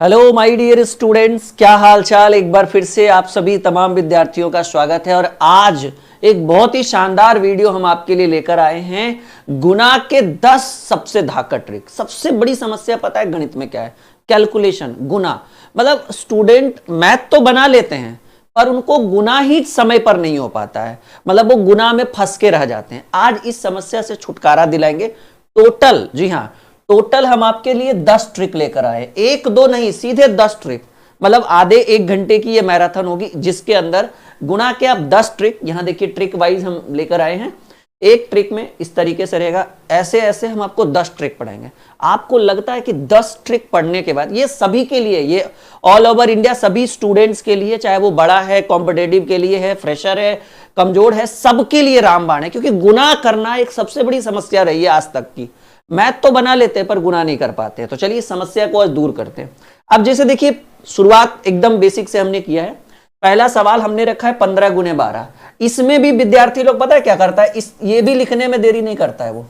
Hello my dear students, क्या हाल चाल। एक बार फिर से आप सभी तमाम विद्यार्थियों का स्वागत है। और आज एक बहुत ही शानदार वीडियो हम आपके लिए लेकर आए हैं। गुणा के 10 सबसे धाकड़ ट्रिक। सबसे बड़ी समस्या पता है गणित में क्या है? कैलकुलेशन, गुणा। मतलब स्टूडेंट मैथ तो बना लेते हैं पर उनको गुणा ही समय पर नहीं हो पाता है, मतलब वो गुणा में फंस के रह जाते हैं। आज इस समस्या से छुटकारा दिलाएंगे। टोटल, जी हाँ, टोटल हम आपके लिए 10 ट्रिक लेकर आए, एक दो नहीं, सीधे 10 ट्रिक। मतलब आधे एक घंटे की ये मैराथन होगी जिसके अंदर गुणा के आप 10 ट्रिक, यहां देखिए ट्रिक वाइज हम लेकर आए हैं। एक ट्रिक में इस तरीके से रहेगा, ऐसे ऐसे हम आपको 10 ट्रिक पढ़ाएंगे। आपको लगता है कि 10 ट्रिक पढ़ने के बाद ये सभी के लिए, ये ऑल ओवर इंडिया सभी स्टूडेंट्स के लिए, चाहे वो बड़ा है, कॉम्पिटेटिव के लिए है, फ्रेशर है, कमजोर है, सबके लिए रामबाण है। क्योंकि गुणा करना एक सबसे बड़ी समस्या रही है आज तक की। मैथ तो बना लेते हैं पर गुणा नहीं कर पाते। तो चलिए समस्या को आज दूर करते हैं। अब जैसे देखिए, शुरुआत एकदम बेसिक से हमने किया है। पहला सवाल हमने रखा है 15 गुने 12। इसमें भी विद्यार्थी लोग पता है क्या करता है, ये भी लिखने में देरी नहीं करता है वो।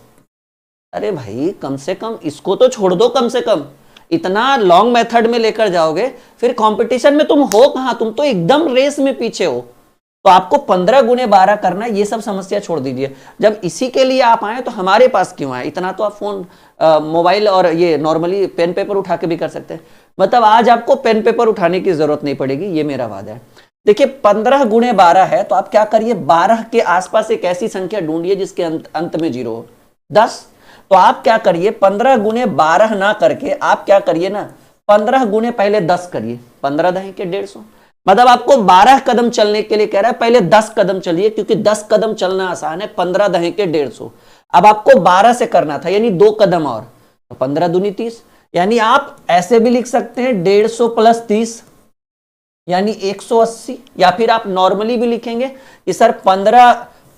अरे भाई कम से कम इसको तो छोड़ दो, कम से कम इतना लॉन्ग मेथड में लेकर जाओगे फिर कंपटीशन में तुम हो कहां, तुम तो एकदम रेस में पीछे हो। तो आपको 15 गुने 12 करना, ये सब समस्या छोड़ दीजिए। जब इसी के लिए आप आए तो हमारे पास क्यों आए? इतना तो आप फोन, मोबाइल और ये नॉर्मली पेन पेपर उठा के भी कर सकते हैं। मतलब आज आपको पेन पेपर उठाने की जरूरत नहीं पड़ेगी, ये मेरा वादा है। देखिए 15 गुने 12 है तो आप क्या करिए, 12 के आसपास एक ऐसी संख्या ढूंढिए जिसके अंत में 0 हो। 10, तो आप क्या करिए 15 गुने 12 ना करके आप क्या करिए ना, 15 गुने पहले 10 करिए। 15 दहें के 150, मतलब आपको 12 कदम चलने के लिए कह रहा है, पहले 10 कदम चलिए क्योंकि 10 कदम चलना आसान है। 15 दहें के 150, अब आपको 12 से करना था यानी 2 कदम और, तो 15 दूनी 30। यानी आप ऐसे भी लिख सकते हैं 150 प्लस 30 यानी 180, या फिर आप नॉर्मली भी लिखेंगे कि सर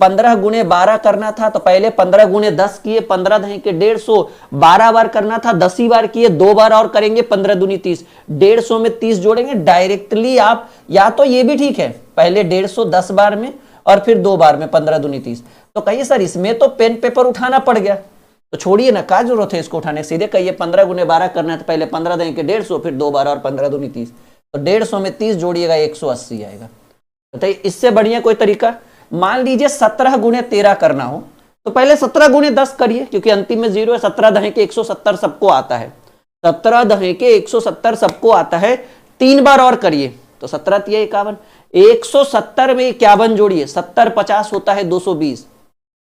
15 गुने 12 करना था तो पहले 15 गुने 10 किए, 15 दहें के 150, 12 बार करना था 10 ही बार किए, 2 बार और करेंगे, 15 दूनी 30, 150 में 30 जोड़ेंगे डायरेक्टली आप। या तो ये भी ठीक है, पहले 150 10 बार में और फिर 2 बार में 15 दूनी 30। तो कहिए सर इसमें तो पेन पेपर उठाना पड़ गया, तो छोड़िए ना, क्या जरूरत है इसको उठाने, सीधे कहिए 15 गुने 12 करना है तो पहले 15 दहें के 150, फिर 2 बार और 15 दूनी 30। तो 150 में 30 जोड़िएगा 180 आएगा। बताइए इससे बढ़िया कोई तरीका? मान लीजिए 17 गुने 13 करना हो तो पहले 17 गुने 10 करिए क्योंकि अंतिम में 0 है। 17 दहें के 170 सबको आता है, 17 दहें के 170 सबको आता है। 3 बार और करिए तो 17 तिया 51, 170 में 51 जोड़िए, 70 50 होता है 220,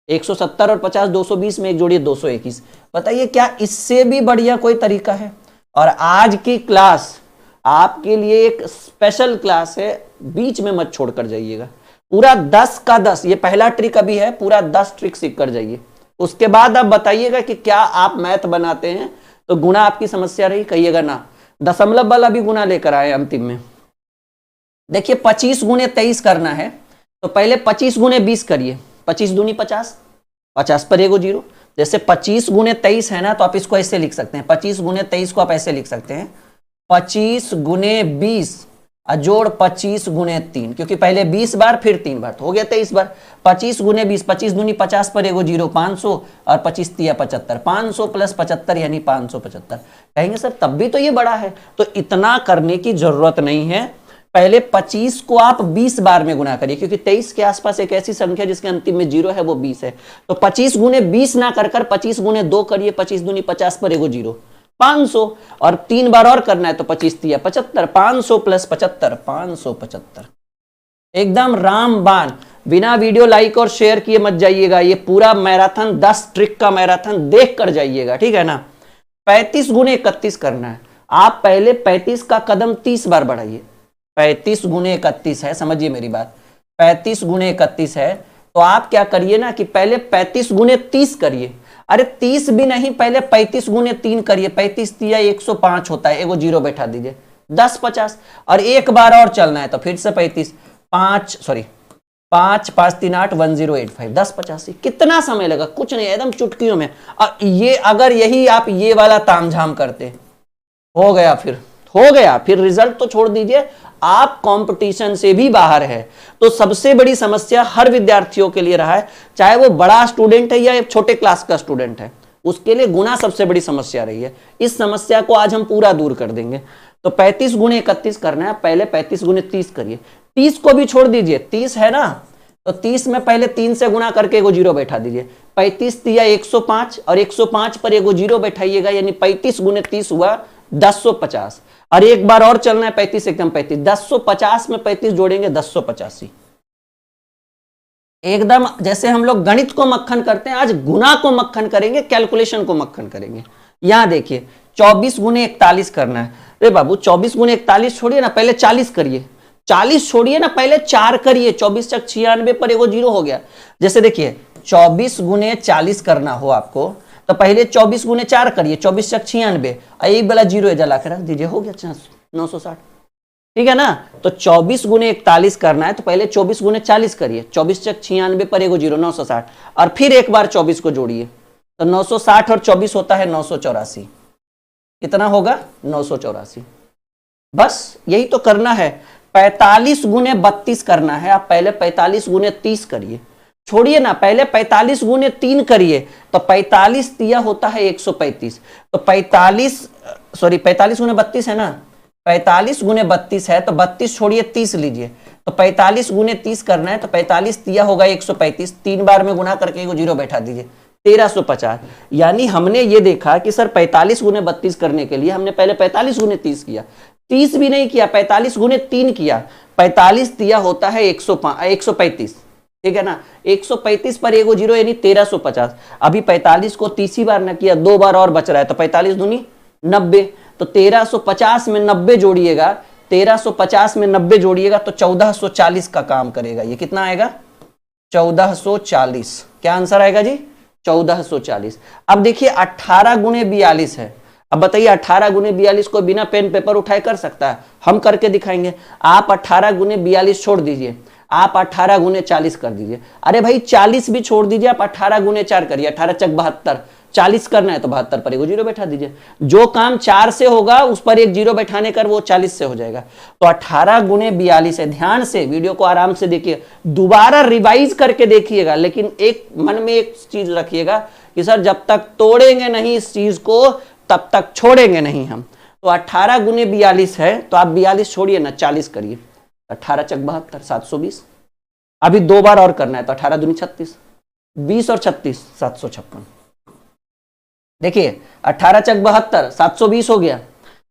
170 और 50 220 में एक जोड़िए 221। बताइए क्या इससे भी बढ़िया कोई तरीका है? और आज की क्लास आपके लिए एक स्पेशल क्लास है, बीच में मत छोड़कर जाइएगा। पूरा 10 का 10, ये पहला ट्रिक अभी है, पूरा 10 ट्रिक सीख कर जाइए। उसके बाद आप बताइएगा कि क्या आप मैथ बनाते हैं तो गुणा आपकी समस्या रही, कहिएगा ना। दशमलव वाला भी गुणा लेकर आए अंतिम में। देखिए 25 गुने 23 करना है तो पहले 25 गुने 20 करिए, 25 दूनी 50, 50 पर एगो 0। जैसे 25 गुने 23 है ना, तो आप इसको ऐसे लिख सकते हैं, 25 गुने 23 को आप ऐसे लिख सकते हैं 25 गुने 20 जोड़ 25 गुने 3, क्योंकि पहले 20 बार फिर 3 बार तो हो गया 23 बार। 25 गुने 20, 25 दूनी 50 पर एगो 0, 500 और 25 तिया 75, 500 प्लस 75 यानी 575। कहेंगे सर तब भी तो ये बड़ा है, तो इतना करने की जरूरत नहीं है। पहले 25 को आप 20 बार में गुना करिए क्योंकि 23 के आसपास एक ऐसी संख्या जिसके अंतिम में 0 है, वो 20 है। तो 25 गुने 20 ना कर 25 गुने 2 करिए, 25 दूनी 50 पर एगो 0, 500 और 3 बार और करना है तो 25 तिया 75, 500 प्लस 75 575। एकदम रामबाण। बिना वीडियो लाइक और शेयर किए मत जाइएगा, ये पूरा मैराथन 10 ट्रिक का मैराथन देख कर जाइएगा, ठीक है ना। 35 गुने 31 करना है, आप पहले 35 का कदम 30 बार बढ़ाइए। 35 गुने 31 है, समझिए मेरी बात, 35 गुने 31 है तो आप क्या करिए ना कि पहले 35 गुने 30 करिए। अरे 30 भी नहीं, पहले 35 गुने 3 करिए, 35 तिया 105 होता है, एगो 0 बैठा दीजिए, 10 50 और एक बार और चलना है तो फिर से 35 5 5 3 8 1085, 10 85। कितना समय लगा? कुछ नहीं, एकदम चुटकियों में। और ये अगर यही आप ये वाला तामझाम करते हो गया, फिर रिजल्ट तो छोड़ दीजिए, आप कंपटीशन से भी बाहर है। तो सबसे बड़ी समस्या हर विद्यार्थियों के लिए रहा है, चाहे वो बड़ा स्टूडेंट है या छोटे क्लास का स्टूडेंट है, उसके लिए गुणा सबसे बड़ी समस्या रही है। इस समस्या को आज हम पूरा दूर कर देंगे। तो 35 गुणे 31 करना है। पहले 35 गुणे 30 करिए, 30 को भी छोड़ दीजिए, 30 है ना, तो 30 में पहले 3 से गुना करके एगो जीरो बैठा दीजिए। 35 दिया 105 और 105 पर एगो जीरो बैठाइएगा, यानी 35 गुणे 30 हुआ 1050। और एक बार और चलना है, 35 एकदम 35, 1050 में 35 जोड़ेंगे 1085। एकदम जैसे हम लोग गणित को मक्खन करते हैं, आज गुना को मक्खन करेंगे, कैलकुलेशन को मक्खन करेंगे। यहां देखिए 24 गुणे 41 करना है। अरे बाबू 24 गुणे 41 छोड़िए ना, पहले 40 करिए, 40 छोड़िए ना, पहले 4 करिए, 24 तक 96 पर एगो जीरो हो गया। जैसे देखिए 24 गुणे 40 करना हो आपको, तो पहले 24 गुणे 4 करिए, 24 तक 96, एक वाला जीरो जला कर रख दीजिए, हो गया 960। ठीक है ना, तो 24 गुणे 41 करना है, तो पहले 24 गुणे 40 करिए, 24 तक 96 पर एगो जीरो 960, और फिर एक बार 24 को जोड़िए, तो 960 और 24 होता है 984। कितना होगा 984। बस यही तो करना है। 45 गुणे 32 करना है, आप पहले 45 गुणे 30 करिए, छोड़िए ना, पहले 45 गुणे 3 करिए, तो 45 दिया होता है 135, तो 45 गुणे 32 है ना, 45 गुणे 32 है, तो 32 छोड़िए 30 लीजिए, तो 45 गुणे 30 करना है, तो 45 दिया होगा 135, 3 बार में गुना करके एगो जीरो बैठा दीजिए, 1350। यानी हमने ये देखा कि सर 45 गुणे 32 करने के लिए हमने पहले 45 गुणे 30 किया, 30 भी नहीं किया, 45 गुणे 3 किया, 45 दिया होता है 135। ठीक है ना, 135 पर एगो जीरो यानी 1350। अभी 45 को 30 बार ना किया, 2 बार और बच रहा है, तो 45 दूनी 90, तो 1350 में 90 जोड़िएगा, 1350 में 90 जोड़िएगा तो 1440 का काम करेगा। ये कितना आएगा 1440। क्या आंसर आएगा जी 1440। अब देखिए 18 गुणे 42 है। अब बताइए 18 गुणे 42 को बिना पेन पेपर उठाए कर सकता है? हम करके दिखाएंगे। आप 18 गुणे 42 छोड़ दीजिए, आप 18 गुणे 40 कर दीजिए। अरे भाई 40 भी छोड़ दीजिए, आप 18 गुणे 4 करिए, 18 चक 72, 40 करना है तो 72 पर एक जीरो बैठा दीजिए। जो काम 4 से होगा उस पर एक जीरो बैठाने कर वो 40 से हो जाएगा। तो 18 गुणे 42 है। ध्यान से वीडियो को आराम से देखिए, दोबारा रिवाइज करके देखिएगा, लेकिन एक मन में एक चीज रखिएगा कि सर जब तक तोड़ेंगे नहीं इस चीज को तब तक छोड़ेंगे नहीं हम। तो 18 गुणे 42 है, तो आप 42 छोड़िए ना, 40 करिए, 18 चक 72, 720। अभी 2 बार और करना है, तो 18 दूनी 36, 20 और 36 756। देखिए 18 चक 72, 720 हो गया।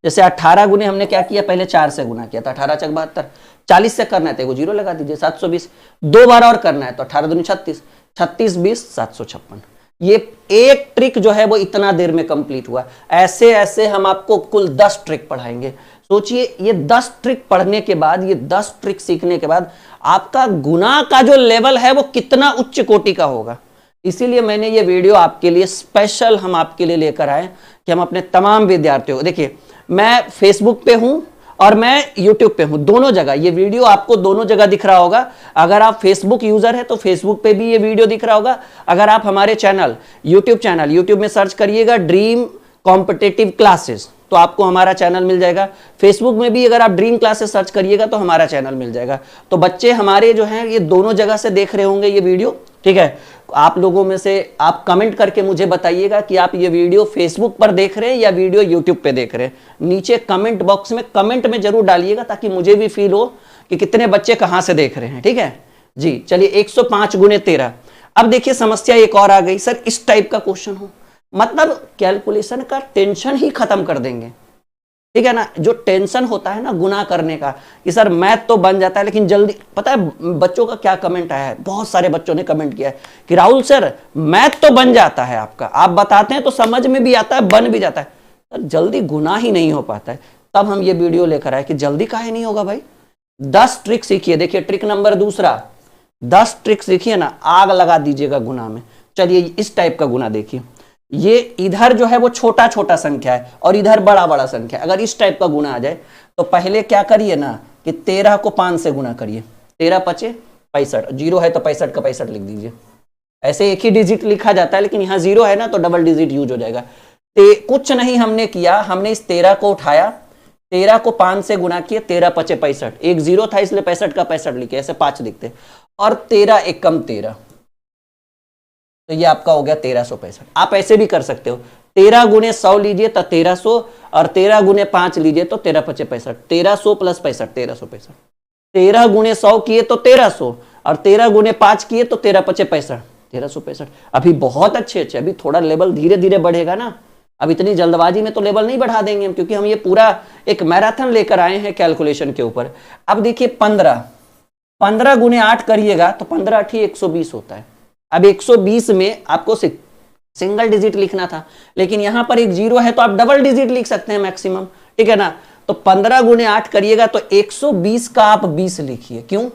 जैसे 18 गुने हमने क्या किया, पहले 4 से गुना किया, तो 18 चक 72, 40 से करना है तो जीरो लगा दीजिए, 720। 2 बार और करना है, तो 18 दूनी 36, 36 20 756। ये एक ट्रिक जो है वो इतना देर में कंप्लीट हुआ। ऐसे ऐसे हम आपको कुल 10 ट्रिक पढ़ाएंगे। सोचिए ये 10 ट्रिक पढ़ने के बाद, ये 10 ट्रिक सीखने के बाद आपका गुना का जो लेवल है वो कितना उच्च कोटि का होगा। इसीलिए मैंने ये वीडियो आपके लिए स्पेशल हम आपके लिए लेकर आए कि हम अपने तमाम विद्यार्थियों को, देखिए मैं फेसबुक पे हूं और मैं यूट्यूब पे हूं, दोनों जगह ये वीडियो आपको दोनों जगह दिख रहा होगा। अगर आप फेसबुक यूजर है तो फेसबुक पे भी ये वीडियो दिख रहा होगा। अगर आप हमारे चैनल यूट्यूब में सर्च करिएगा ड्रीम कॉम्पिटिटिव क्लासेस, तो आपको हमारा चैनल मिल जाएगा। फेसबुक में भी अगर आप ड्रीम क्लासेस सर्च करिएगा तो हमारा चैनल मिल जाएगा। तो बच्चे हमारे जो हैं ये दोनों जगह से देख रहे होंगे ये वीडियो, ठीक है। आप लोगों में से आप कमेंट करके मुझे बताइएगा कि आप ये वीडियो फेसबुक पर देख रहे हैं या वीडियो यूट्यूब पे देख रहे हैं। नीचे कमेंट बॉक्स में कमेंट में जरूर डालिएगा ताकि मुझे भी फील हो कि कितने बच्चे कहां से देख रहे हैं, ठीक है जी। चलिए 105 गुणे 13। अब देखिए समस्या एक और आ गई, सर इस टाइप का क्वेश्चन हो, मतलब कैलकुलेशन का टेंशन ही खत्म कर देंगे, ठीक है ना। जो टेंशन होता है ना गुना करने का कि सर मैथ तो बन जाता है लेकिन जल्दी, पता है बच्चों का क्या कमेंट आया है, बहुत सारे बच्चों ने कमेंट किया है कि राहुल सर मैथ तो बन जाता है आपका, आप बताते हैं तो समझ में भी आता है, बन भी जाता है, सर जल्दी गुना ही नहीं हो पाता है। तब हम ये वीडियो लेकर आए कि जल्दी काहे नहीं होगा भाई। 10 ट्रिक सीखिए। देखिए ट्रिक नंबर दूसरा, 10 ट्रिक सीखिए ना, आग लगा दीजिएगा गुना में। चलिए इस टाइप का गुना देखिए, ये इधर जो है वो छोटा छोटा संख्या है और इधर बड़ा बड़ा संख्या है। अगर इस टाइप का गुना आ जाए तो पहले क्या करिए ना कि 13 को 5 से गुना करिए, 13 पचे 65, जीरो है तो 65 का 65 लिख दीजिए। ऐसे एक ही डिजिट लिखा जाता है लेकिन यहाँ जीरो है ना तो डबल डिजिट यूज हो जाएगा। कुछ नहीं हमने किया, हमने इस 13 को उठाया, 13 को 5 से गुना किए, 13 पचे 65, एक जीरो था इसलिए 65 का 65 लिखे, ऐसे 5 लिखते, और 13 एकम 13, तो ये आपका हो गया 1365। आप ऐसे भी कर सकते हो, 13 गुने 100 लीजिए तो 1300, और 13 गुने 5 लीजिए तो 13 पचे 65, 1300 प्लस 65, 1365। 13 गुने 100 किए तो 1300, और 13 गुने 5 किए तो 13 पचे 65, 1365। अभी बहुत अच्छे, अभी थोड़ा लेवल धीरे धीरे बढ़ेगा ना, अब इतनी जल्दबाजी में तो लेवल नहीं बढ़ा देंगे हम, क्योंकि हम ये पूरा एक मैराथन लेकर आए हैं कैलकुलेशन के ऊपर। अब देखिए 15 गुने 8 करिएगा तो 15 8 120 होता है। अब 120 में आपको सिंगल डिजिट लिखना था, लेकिन यहां पर एक जीरो है तो आप डबल डिजिट लिख सकते हैं मैक्सिमम, ठीक है ना। तो 15 गुने 8 करिएगा तो 120 का आप 20 लिखिए। क्यों?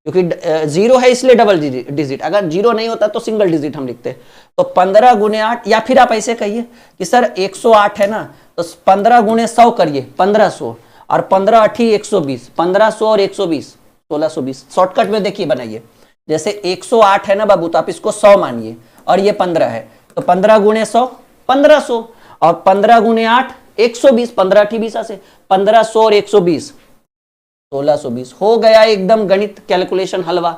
क्योंकि जीरो है इसलिए डबल डिजिट, अगर जीरो नहीं होता तो सिंगल डिजिट हम लिखते। तो 15 गुने 8, या फिर आप ऐसे कहिए कि सर 108 है ना, तो 15 गुने 100 करिए 1500, और 15 8 120, 1500 और 120 1620। शॉर्टकट में देखिए बनाइए, जैसे 108 है ना बाबू, तो आप इसको 100 मानिए, और ये 15 है, तो 15 गुने 100 1500, और 15 गुने 8 120, 15 8 20 से 1500 और 120 1620 हो गया एकदम गणित कैलकुलेशन हलवा।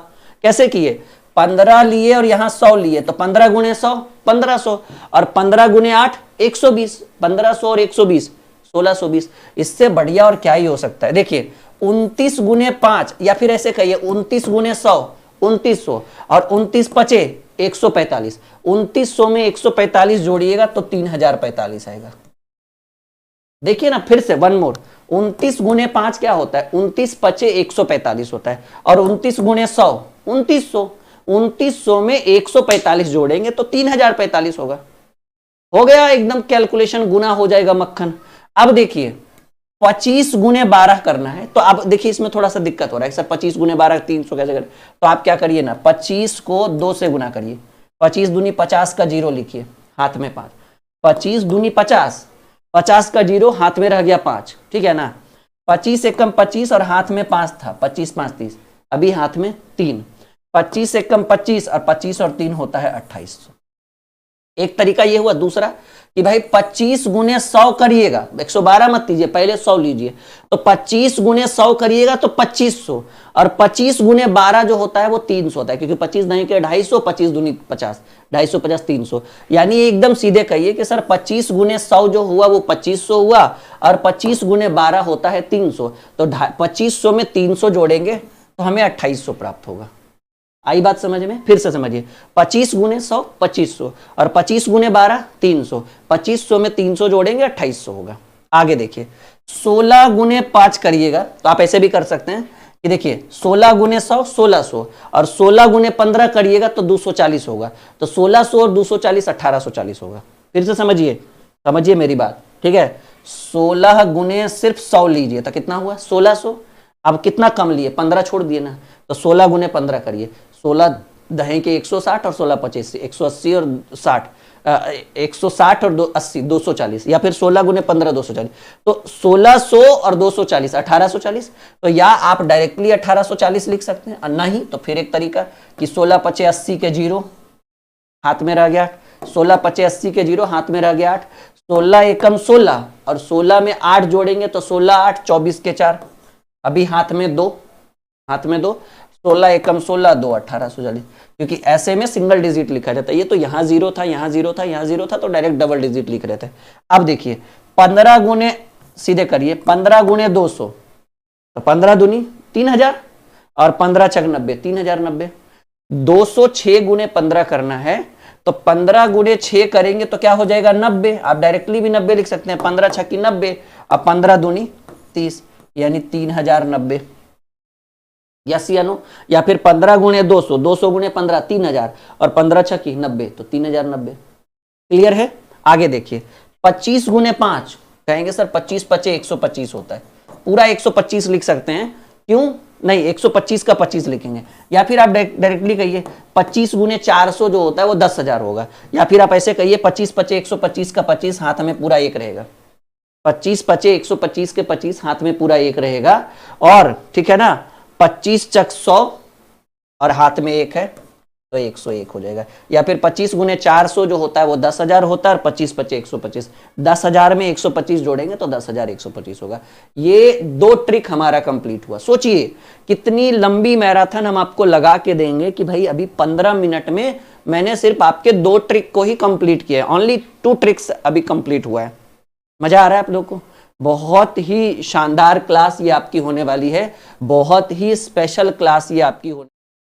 कैसे किए? 15 लिए और यहां 100 लिए, तो 15 गुने 100 1500, और 15 गुने 8 120, 1500 और 120 1620। इससे बढ़िया और क्या ही हो सकता है। देखिए 29 गुने 5, या फिर ऐसे कहिए 29 गुने 100 2900, और 29 पचे 145, 2900 में 145 जोड़िएगा तो 3045 आएगा। देखिए ना, फिर से वन मोर, 29 गुने 5 क्या होता है? 29 पचे 145 होता है, और 29 गुने 100 2900, 2900 में 145 जोड़ेंगे तो 3045 होगा। हो गया एकदम कैलकुलेशन, गुना हो जाएगा मक्खन। अब देखिए 25 गुने 12 करना है, तो अब देखिए इसमें थोड़ा सा दिक्कत हो रहा है सर, 25 गुने 12 300 कैसे करें? तो आप क्या करिए ना, 25 को 2 से गुना करिए, 25 दूनी 50 का जीरो लिखिए, हाथ में 5, 25 दूनी 50, 50 का जीरो हाथ में रह गया 5, ठीक है ना। 25 एकम 25 और हाथ में 5 था, 25 5 30, अभी हाथ में 3, 25 एकम 25 और 25 और 3 होता है 2800। एक तरीका ये हुआ। दूसरा कि भाई 25 गुने 100 करिएगा, 112 मत लीजिए, पहले 100 लीजिए, तो 25 गुने 100 करिएगा तो 2500, और 25 गुने 12 जो होता है वो 300 होता है, क्योंकि 25 नहीं के 250, 25 दूनी 50, 250 50 300। यानी एकदम सीधे कहिए कि सर 25 गुने 100 जो हुआ वो 2500 हुआ, और 25 गुने 12 होता है 300, तो 2500 में 300 जोड़ेंगे तो हमें 2800 प्राप्त होगा। आई बात समझ में? फिर से समझिए, 25 गुने 100 2500, और 25 गुने 12 300, 2500 में 300 जोड़ेंगे 2800 होगा। आगे देखिए 16 गुने 5 करिएगा, तो आप ऐसे भी कर सकते हैं कि देखिए 16 गुने 100 1600, और 16 गुने 15 करिएगा तो 240 होगा, तो 1600 और 240 1840 होगा। फिर से समझिए मेरी बात, ठीक है। 16 गुने सिर्फ 100 लीजिए तो कितना हुआ? 1600। अब कितना कम लिए? 15 छोड़ दिए ना, तो 16 गुने 15 करिए, 16 दहें के 160 और 16 25 180 और 60, 160 और 80 240, या फिर 16 गुने 15 240, तो 1600 और 240 1840। तो या आप डायरेक्टली 1840 लिख सकते हैं, और नहीं तो फिर एक तरीका कि 16 पचे 80 के जीरो हाथ में रह गया 8, 16 पचे 80 के जीरो हाथ में रह गया 8, 16 एकम 16, और 16 में 8 जोड़ेंगे तो 16 8 24 के 4, अभी हाथ में 2, 16 एकम 16 2 1840, क्योंकि ऐसे में सिंगल डिजिट लिखा जाता है। ये तो यहाँ जीरो था, यहाँ जीरो था, यहाँ जीरो था, तो डायरेक्ट डबल डिजिट लिख रहे थे। अब देखिए 15 गुने सीधे करिए, 15 गुने 200, तो 15 दूनी 3000, और 15 छक 90 3090। 206 गुने 15 करना है, तो 15 गुने 6 करेंगे तो क्या हो जाएगा? 90। आप डायरेक्टली भी 90 लिख सकते हैं, 15 छक्की 90, अब 15 दूनी 30, यानी 3090। यस या नो? या फिर 15 गुने 200, 200 गुने 15 3000, और 15 छक्की 90, तो 3090। क्लियर है? आगे देखिए 25 गुने 5 कहेंगे सर 25 पचे 125 होता है, पूरा 125 लिख सकते हैं। क्यों नहीं? 125 का 25 लिखेंगे, या फिर आप डायरेक्टली कहिए 25 गुने 400 जो होता है वो 10,000 होगा, या फिर आप ऐसे कहिए 25 पचे 125 का 25 हाथ में पूरा 1 रहेगा, 25 पचे 125 के 25 हाथ में पूरा 1 रहेगा, और ठीक है ना 25 चक 100 और हाथ में 1 है, तो 101 हो जाएगा। या फिर 25 गुने 400 जो होता है वो 10,000 होता है और 25 पचे 125, 10,000 में 125 जोड़ेंगे तो 10,125 होगा। ये 2 ट्रिक हमारा कंप्लीट हुआ। सोचिए कितनी लंबी मैराथन हम आपको लगा के देंगे कि भाई अभी 15 मिनट में मैंने सिर्फ आपके 2 ट्रिक को ही कंप्लीट किया है। ओनली 2 ट्रिक्स अभी कंप्लीट हुआ है। मजा आ रहा है आप लोग को? बहुत ही शानदार क्लास ये आपकी होने वाली है, बहुत ही स्पेशल क्लास ये आपकी होने।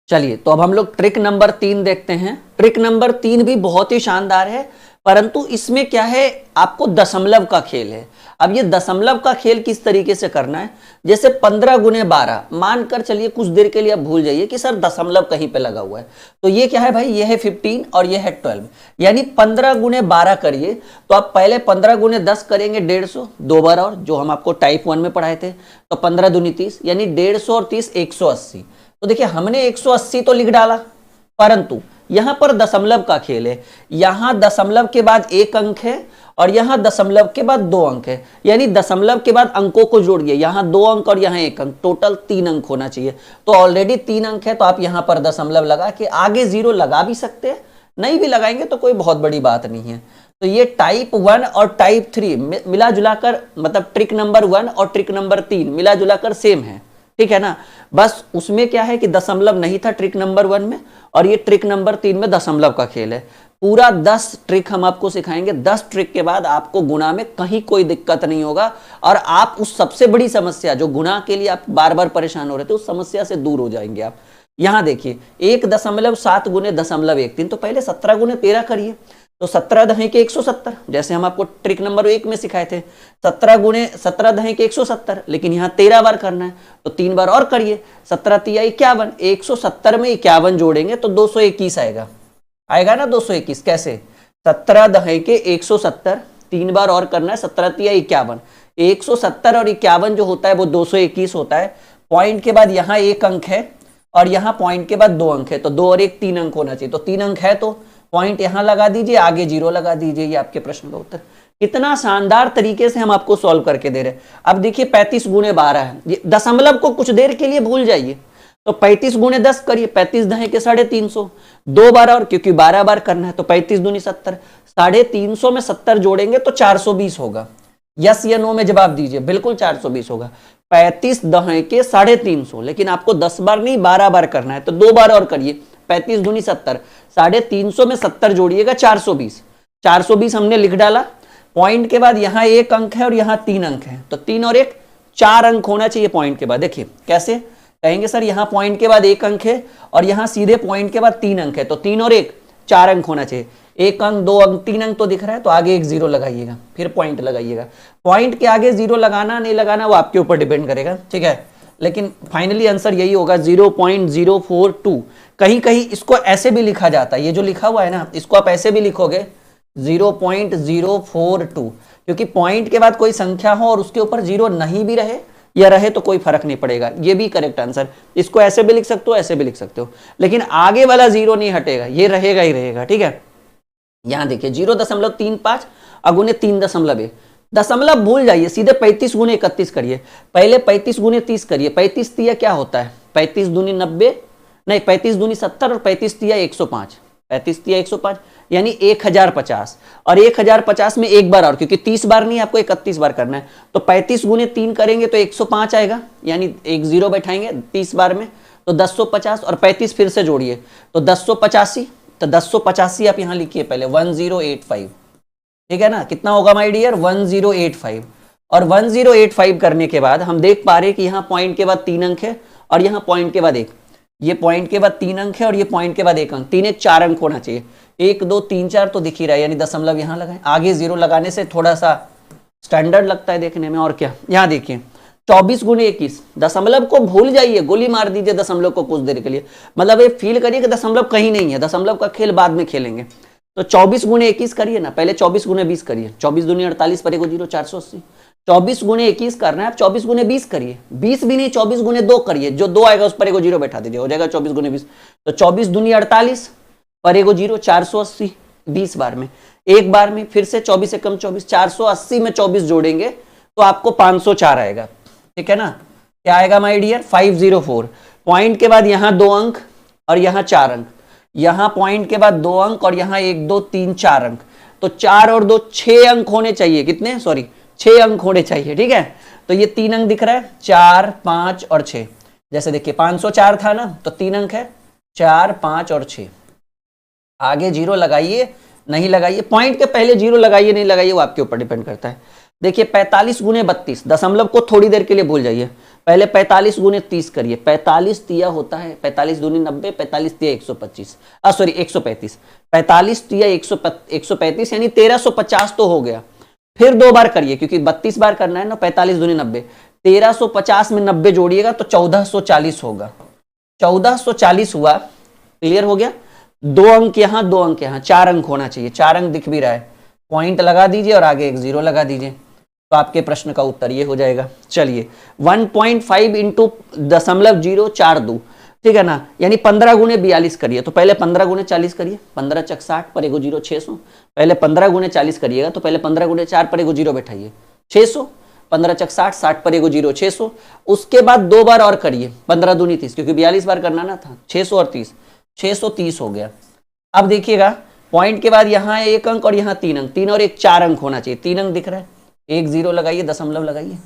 चलिए तो अब हम लोग ट्रिक नंबर 3 देखते हैं। ट्रिक नंबर 3 भी बहुत ही शानदार है, परंतु इसमें क्या है, आपको दशमलव का खेल है। अब ये दशमलव का खेल किस तरीके से करना है, जैसे 15 गुने 12 मानकर चलिए, कुछ देर के लिए आप भूल जाइए कि सर दशमलव कहीं पे लगा हुआ है। तो ये क्या है भाई, ये है 15 और ये है 12, यानी 15 गुने 12 करिए तो आप पहले 15 गुने 10 करेंगे 150, 2 बार और, जो हम आपको टाइप 1 में पढ़ाए थे। तो 15 दूनी 30, यानी 150 और 30 180। तो देखिए हमने 180 तो लिख डाला, परंतु यहां पर दशमलव का खेल है। यहां दशमलव के बाद 1 अंक है और यहां दशमलव के बाद 2 अंक है, यानी दशमलव के बाद अंकों को जोड़िए, यहां 2 अंक और यहां 1 अंक, टोटल 3 अंक होना चाहिए। तो ऑलरेडी 3 अंक है, तो आप यहां पर दशमलव लगा के आगे 0 लगा भी सकते हैं, नहीं भी लगाएंगे तो कोई बहुत बड़ी बात नहीं है। तो ये टाइप 1 और टाइप 3 मिला जुलाकर, मतलब ट्रिक नंबर 1 और ट्रिक नंबर 3 मिला जुलाकर सेम है, ठीक है ना। बस उसमें क्या है कि दशमलव नहीं था ट्रिक नंबर 1 में, और ये ट्रिक नंबर 3 में दशमलव का खेल है। पूरा 10 ट्रिक हम आपको सिखाएंगे। 10 ट्रिक के बाद आपको गुणा में कहीं कोई दिक्कत नहीं होगा, और आप उस सबसे बड़ी समस्या जो गुणा के लिए आप बार बार परेशान हो रहे थे, उस समस्या से दूर हो जाएंगे आप। यहां देखिए 1.7 गुने 0.13, तो पहले 17 गुने 13 करिए, तो 17 दहें के 170, जैसे हम आपको ट्रिक नंबर 1 में सिखाए थे, 17 गुने 17 दहें के 170, लेकिन यहाँ 13 बार करना है तो 3 बार और करिए। 17 तिया 51, 170 में 51 जोड़ेंगे तो 221 आएगा ना 221। कैसे, 17 दहें के 170, 3 बार और करना है, 17 तिया 51, 170 और 51 जो होता है वो 221 होता है। पॉइंट के बाद यहाँ 1 अंक है और यहाँ पॉइंट के बाद 2 अंक है, तो 2 और 1 3 अंक होना चाहिए। तो 3 अंक है तो पॉइंट यहां लगा दीजिए, आगे 0 लगा दीजिए। ये आपके प्रश्न का उत्तर। कितना शानदार तरीके से हम आपको सॉल्व करके दे रहे हैं। अब देखिए 35 गुने 12 है, ये दशमलव को कुछ देर के लिए भूल जाइए, तो 35 गुने 10 करिए, 35 दहें के 350, 2 बार और, क्योंकि 12 बार करना है, तो 35 दूनी 70, 350 में 70 जोड़ेंगे तो 420 होगा। यस या नो में जवाब दीजिए, बिल्कुल 420 होगा। 35 दहें के 350, लेकिन आपको 10 बार नहीं 12 बार करना है, तो 2 बार और करिए, 35 दूनी 70, 350 में 70 जोड़िएगा 420, 420 हमने लिख डाला। पॉइंट के बाद यहां 1 अंक है और यहां 3 अंक है, तो 3 और 1 4 अंक होना चाहिए पॉइंट के बाद। देखिए कैसे कहेंगे सर, यहां पॉइंट के बाद 1 अंक है और यहां सीधे पॉइंट के बाद 3 अंक है, तो 3 और 1 4 अंक होना चाहिए। 1 अंक 2 अंक 3 अंक तो दिख रहा है, तो आगे एक 0 लगाइएगा, फिर पॉइंट लगाइएगा। पॉइंट के आगे 0 लगाना नहीं लगाना वो आपके ऊपर डिपेंड करेगा, ठीक है, लेकिन फाइनली आंसर यही होगा 0.042। कहीं कहीं इसको ऐसे भी लिखा जाता है, ये जो लिखा हुआ है ना, इसको आप ऐसे भी लिखोगे 0.042, क्योंकि पॉइंट के बाद कोई संख्या हो और उसके ऊपर 0 नहीं भी रहे या रहे तो कोई फर्क नहीं पड़ेगा, ये भी करेक्ट आंसर। इसको ऐसे भी लिख सकते हो, ऐसे भी लिख सकते हो, लेकिन आगे वाला 0 नहीं हटेगा, ये रहेगा ही रहेगा, ठीक है। यहां देखिए 0.35 अगुने 3.1, दशमलव भूल जाइए, सीधे 35 गुने 31 करिए। पहले 35 गुने 30 करिए, 35 तिया क्या होता है, 35 दूनी 90, नहीं 35 दूनी 70 और 35 तिया 105, 35 तिया 105 यानी 1050, और 1050 में 1 बार और, क्योंकि 30 बार नहीं आपको 31 बार करना है, तो 35 गुने 3 करेंगे तो 105 आएगा, यानी 1 0 बैठाएंगे 30 बार में, तो 1050 और 35 फिर से जोड़िए तो 1085, तो 1085 आप यहां लिखिए पहले 1085, ठीक है ना। कितना होगा माय डियर, 1085, और 1085 करने के बाद हम देख पा रहे हैं कि यहाँ पॉइंट के बाद 3 अंक है और यहाँ पॉइंट के बाद 1, ये पॉइंट के बाद 3 अंक है और ये पॉइंट के बाद 1 अंक, 3 1 4 अंक होना चाहिए। 1 2 3 4 तो दिख ही रहा है, यानी दशमलव यहाँ लगाएं, आगे 0 लगाने से थोड़ा सा स्टैंडर्ड लगता है देखने में, और क्या। यहाँ देखिए 24 गुने 21, दशमलव को भूल जाइए, गोली मार दीजिए दशमलव को कुछ देर के लिए, मतलब ये फील करिए कि दशमलव कहीं नहीं है, दशमलव का खेल बाद में खेलेंगे। तो 24 गुने 21 करिए ना, पहले 24 गुने 20 करिए, 24 दूनी 48 पर 0 480, 24 गुने 21 करना है, आप 24 गुने 20 करिए, 20 भी नहीं 24 गुने 2 करिए, जो 2 आएगा उस पर 0 बैठा दीजिए, हो जाएगा 24 गुने 20, तो 24 दूनी 48 पर 0 480, 20 बार में, एक बार में फिर से 24 से कम 24, 480 में 24 जोड़ेंगे तो आपको 504 आएगा, ठीक है ना। क्या आएगा माय डियर, 504। पॉइंट के बाद यहां 2 अंक और यहां 4 अंक, यहां पॉइंट के बाद 2 अंक और यहां 1 2 3 4 अंक, तो 4 और 2 6 अंक होने चाहिए। कितने, सॉरी 6 अंक होने चाहिए, ठीक है। तो ये 3 अंक दिख रहा है, 4 5 और 6। जैसे देखिए 504 था ना, तो 3 अंक है, 4 5 और 6। आगे जीरो लगाइए नहीं लगाइए, पॉइंट के पहले जीरो लगाइए नहीं लगाइए, वो आपके ऊपर डिपेंड करता है। देखिए 45 गुने 32, दशमलव को थोड़ी देर के लिए भूल जाइए, पहले 45 गुने 30 करिए। 45 तिया होता है 45 दूनी 90, 45 तिया 125, सॉरी 135, 45 तिया 135 यानी 1350 तो हो गया। फिर 2 बार करिए क्योंकि 32 बार करना है ना, 45 दूनी 90, 1350 में 90 जोड़िएगा तो 1440 होगा। 1440 हुआ, क्लियर हो गया। 2 अंक यहां 2 अंक यहां, 4 अंक होना चाहिए, 4 अंक दिख भी रहा है, पॉइंट लगा दीजिए और आगे एक जीरो लगा दीजिए, तो आपके प्रश्न का उत्तर ये हो जाएगा। चलिए 1.5 इंटू 0.042, ठीक है ना, यानी 15 गुने 42 करिए। तो पहले 15 गुने 40 करिए, 15 चक 60 पर एगो जीरो 600। पहले 15 गुने 40 करिएगा तो पहले 15 गुने 4 पर एगो जीरो बैठाइए, 600। 15 चक 60, 60 पर एगो जीरो 600। उसके बाद 2 बार और करिए, 15 दूनी 30, क्योंकि 42 बार करना ना था, 600 और 30, 630 हो गया। अब देखिएगा पॉइंट के बाद यहां 1 अंक और यहां 3 अंक, 3 और 1 4 अंक होना चाहिए, 3 अंक दिख रहा है, 1 जीरो लगाइए, दशमलव लगाइए।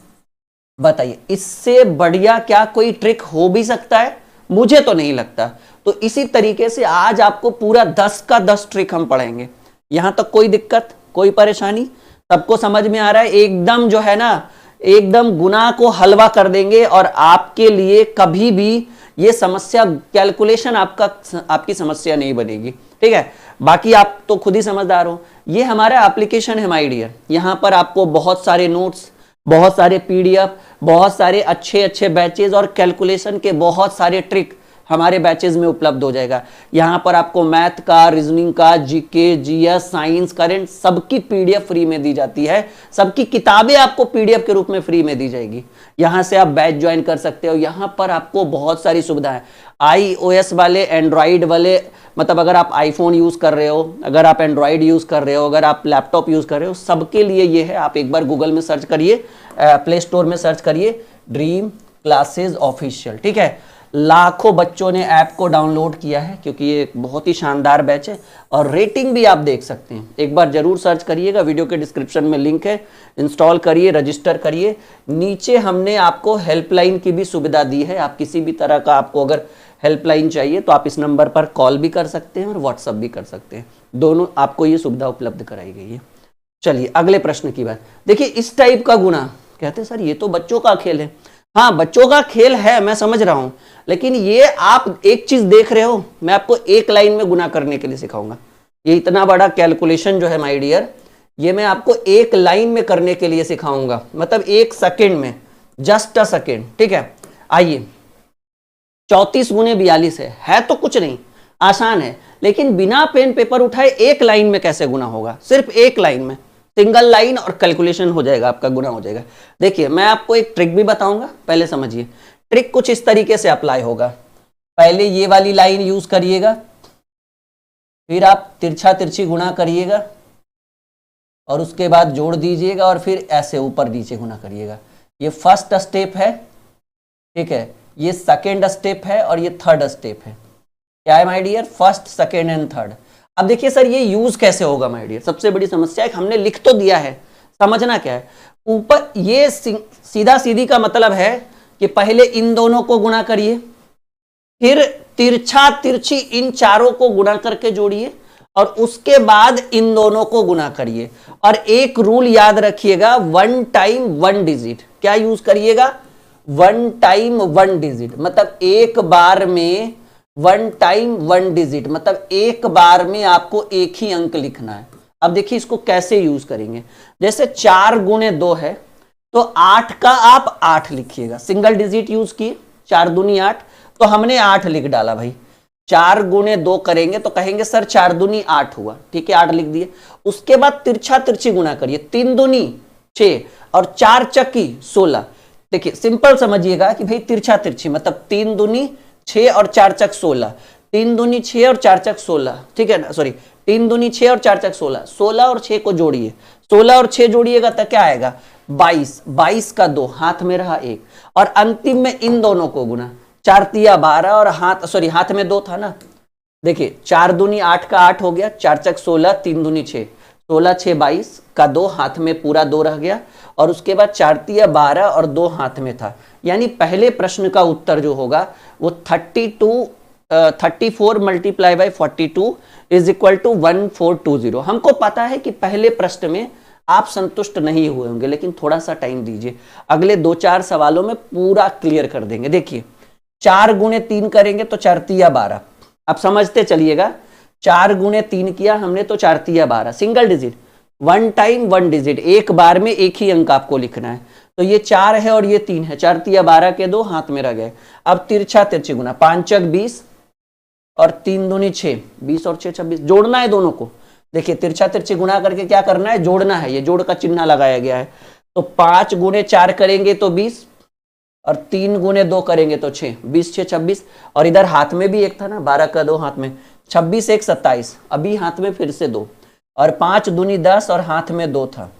बताइए इससे बढ़िया क्या कोई ट्रिक हो भी सकता है? मुझे तो नहीं लगता। तो इसी तरीके से आज आपको पूरा 10 का 10 ट्रिक हम पढ़ेंगे। यहां तक कोई दिक्कत, कोई परेशानी, सबको समझ में आ रहा है? एकदम जो है ना, एकदम गुना को हलवा कर देंगे और आपके लिए कभी भी ये समस्या, कैलकुलेशन आपकी समस्या नहीं बनेगी, ठीक है। बाकी आप तो खुद ही समझदार हो। ये हमारा एप्लीकेशन है माय डियर, यहां पर आपको बहुत सारे नोट्स, बहुत सारे पीडीएफ, बहुत सारे अच्छे अच्छे बैचेज और कैलकुलेशन के बहुत सारे ट्रिक हमारे बैचेज में उपलब्ध हो जाएगा। यहां पर आपको मैथ का, रीजनिंग का, जीके, जीएस, साइंस, करंट सबकी पीडीएफ फ्री में दी जाती है। सबकी किताबें आपको पीडीएफ के रूप में फ्री में दी जाएगी। यहां से आप बैच ज्वाइन कर सकते हो। यहां पर आपको बहुत सारी सुविधाएं, iOS वाले, एंड्रॉइड वाले, मतलब अगर आप आईफोन यूज कर रहे हो, अगर आप एंड्रॉइड यूज कर रहे हो, अगर आप लैपटॉप यूज कर रहे हो, सबके लिए ये है। आप एक बार गूगल में सर्च करिए, प्ले स्टोर में सर्च करिए ड्रीम क्लासेस ऑफिशियल, ठीक है। लाखों बच्चों ने ऐप को डाउनलोड किया है क्योंकि ये बहुत ही शानदार बैच है और रेटिंग भी आप देख सकते हैं। एक बार जरूर सर्च करिएगा, वीडियो के डिस्क्रिप्शन में लिंक है, इंस्टॉल करिए, रजिस्टर करिए। नीचे हमने आपको हेल्पलाइन की भी सुविधा दी है। आप किसी भी तरह का, आपको अगर हेल्पलाइन चाहिए तो आप इस नंबर पर कॉल भी कर सकते हैं और व्हाट्सअप भी कर सकते हैं, दोनों आपको ये सुविधा उपलब्ध कराई गई है। चलिए अगले प्रश्न की बात देखिए। इस टाइप का गुना, कहते हैं सर ये तो बच्चों का खेल है। हाँ बच्चों का खेल है, मैं समझ रहा हूं, लेकिन ये आप एक चीज देख रहे हो, मैं आपको एक लाइन में गुना करने के लिए सिखाऊंगा। ये इतना बड़ा कैलकुलेशन जो है माय डियर, ये मैं आपको एक लाइन में करने के लिए सिखाऊंगा, मतलब 1 सेकेंड में, जस्ट अ सेकेंड, ठीक है। आइए 34 गुने 42 है तो कुछ नहीं, आसान है, लेकिन बिना पेन पेपर उठाए एक लाइन में कैसे गुना होगा? सिर्फ एक लाइन में, सिंगल लाइन और कैलकुलेशन हो जाएगा, आपका गुना हो जाएगा। देखिए मैं आपको एक ट्रिक भी बताऊंगा, पहले समझिए। ट्रिक कुछ इस तरीके से अप्लाई होगा। पहले ये वाली लाइन यूज करिएगा, फिर आप तिरछा तिरछी गुना करिएगा और उसके बाद जोड़ दीजिएगा और फिर ऐसे ऊपर नीचे गुना करिएगा। ये फर्स्ट स्टेप है, ठीक है, ये सेकेंड स्टेप है और ये थर्ड स्टेप है। क्या है my dear? First, second and third. अब देखिए सर ये यूज कैसे होगा माय डियर, सबसे बड़ी समस्या है, हमने लिख तो दिया है, समझना क्या है। ऊपर ये सीधा सीधी का मतलब है कि पहले इन दोनों को गुना करिए, फिर तिरछा तिरछी इन चारों को गुना करके जोड़िए और उसके बाद इन दोनों को गुना करिए। और एक रूल याद रखिएगा, 1 टाइम 1 डिजिट। क्या यूज करिएगा? 1 टाइम 1 डिजिट, मतलब एक बार में 1 टाइम 1 डिजिट, मतलब एक बार में आपको एक ही अंक लिखना है। अब देखिए इसको कैसे यूज करेंगे। जैसे 4 गुने 2 है तो 8 का आप 8 लिखिएगा, सिंगल डिजिट यूज किए, 4 दूनी 8, तो हमने 8 लिख डाला भाई। 4 गुने 2 करेंगे तो कहेंगे सर 4 दूनी 8 हुआ, ठीक है, 8 लिख दिए। उसके बाद तिरछा तिरछी गुना करिए, 3 दूनी 6 और 4 चक्की 16। देखिए सिंपल समझिएगा कि भाई तिरछा तिरछी मतलब 3 दूनी 6 और 4 चक 16, 3 दूनी 6 और 4 चक 16, ठीक है ना, सॉरी 3 दूनी 6 और 4 चक 16, 16 और 6 को जोड़िए, 16 और 6 जोड़िएगा तो क्या आएगा? 22, 22 का 2, हाथ में रहा 1 और अंतिम में इन दोनों को गुना, 4 तिया 12 और हाथ में 2 था ना, देखिए 4 दूनी 8 का 8 हो गया, 4 चक 16, 3 दूनी 6, 16 6 22 का 2 हाथ में पूरा 2 रह गया, और उसके बाद 4 तिया 12 और 2 हाथ में था। यानी पहले प्रश्न का उत्तर जो होगा वो 34 multiply by 42 is equal to 1420। हमको पता है कि पहले प्रश्न में आप संतुष्ट नहीं हुए होंगे, लेकिन थोड़ा सा टाइम दीजिए, अगले 2-4 सवालों में पूरा क्लियर कर देंगे। देखिए 4 गुणे 3 करेंगे तो 4 तिया 12, अब समझते चलिएगा, 4 गुणे 3 किया हमने तो 4 तिया 12, सिंगल डिजिट, 1 टाइम 1 डिजिट, एक बार में एक ही अंक आपको लिखना है। तो ये 4 है और ये 3 है, 4 तिया 12 के 2 हाथ में रह गए। अब तिरछा तिरछी गुना, 5 चक 20 और 3 दूनी 6, 20 और 6 26, जोड़ना है दोनों को। देखिए तिरछा तिरछी गुना करके क्या करना है, जोड़ना है, ये जोड़ का चिन्ह लगाया गया है। तो 5 गुणे 4 करेंगे तो 20 और 3 गुणे 2 करेंगे तो 6, 20 6 26, और इधर हाथ में भी एक था ना, 12 का 2 हाथ में, 26 1 27, अभी हाथ में फिर से 2, और 5 दूनी 10 और हाथ में 2 था,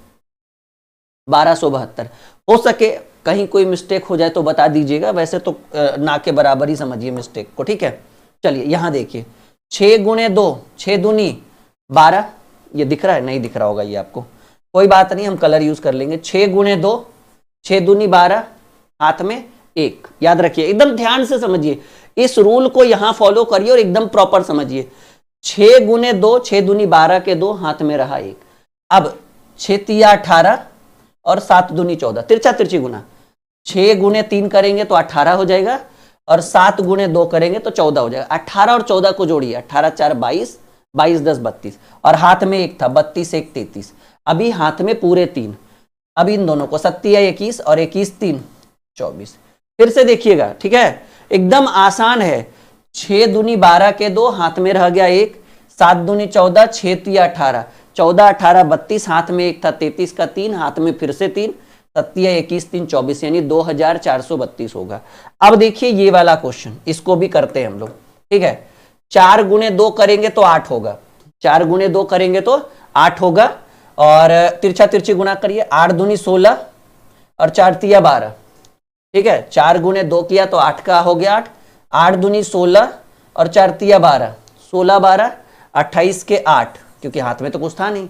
1272। हो सके कहीं कोई मिस्टेक हो जाए तो बता दीजिएगा, वैसे तो ना के बराबर ही समझिए मिस्टेक को, ठीक है। चलिए यहां देखिए 6 गुणे 2, 6 दूनी 12, ये दिख रहा है, नहीं दिख रहा होगा ये आपको, कोई बात नहीं, हम कलर यूज कर लेंगे। 6 गुणे 2, 6 दूनी 12, हाथ में 1, याद रखिए, एकदम ध्यान से समझिए, इस रूल को यहां फॉलो करिए और एकदम प्रॉपर समझिए। 6 गुणे 2, 6 दूनी 12 के 2 हाथ में रहा 1। अब 6 तिया 18 और 7 दूनी 14, तिरछा तिरछी गुना, 6 गुणे 3 करेंगे तो 18 हो जाएगा, और 7 गुणे 2 करेंगे तो 14 हो जाएगा। 18 और 14 को जोड़िए, 18 4 22, 22 10 32, और हाथ में 1 था, 32 1 33, अभी हाथ में पूरे 3। अब इन दोनों को 7 21 और 21 3 24, फिर से देखिएगा, ठीक है, एकदम आसान है। 6 दूनी 12 के 2 हाथ में रह गया 1, 7 दूनी 14, 6 तिया 18, 14 18 32, हाथ में 1 था, 33 का 3, हाथ में फिर से 3, 7 21 3 24, यानी 2432 होगा। अब देखिए ये वाला क्वेश्चन, इसको भी करते हैं हम लोग, ठीक है। 4 गुणे 2 करेंगे तो 8 होगा, 4 गुणे 2 करेंगे तो 8 होगा, और तिरछा तिरछी गुना करिए, 8 दूनी 16 और 4 तिया 12, ठीक है। 4 गुणे 2 किया तो 8 का हो गया 8, 8 दूनी 16 और 4 तिया 12, 16 12 28 के 8, क्योंकि हाथ में तो कुछ था नहीं,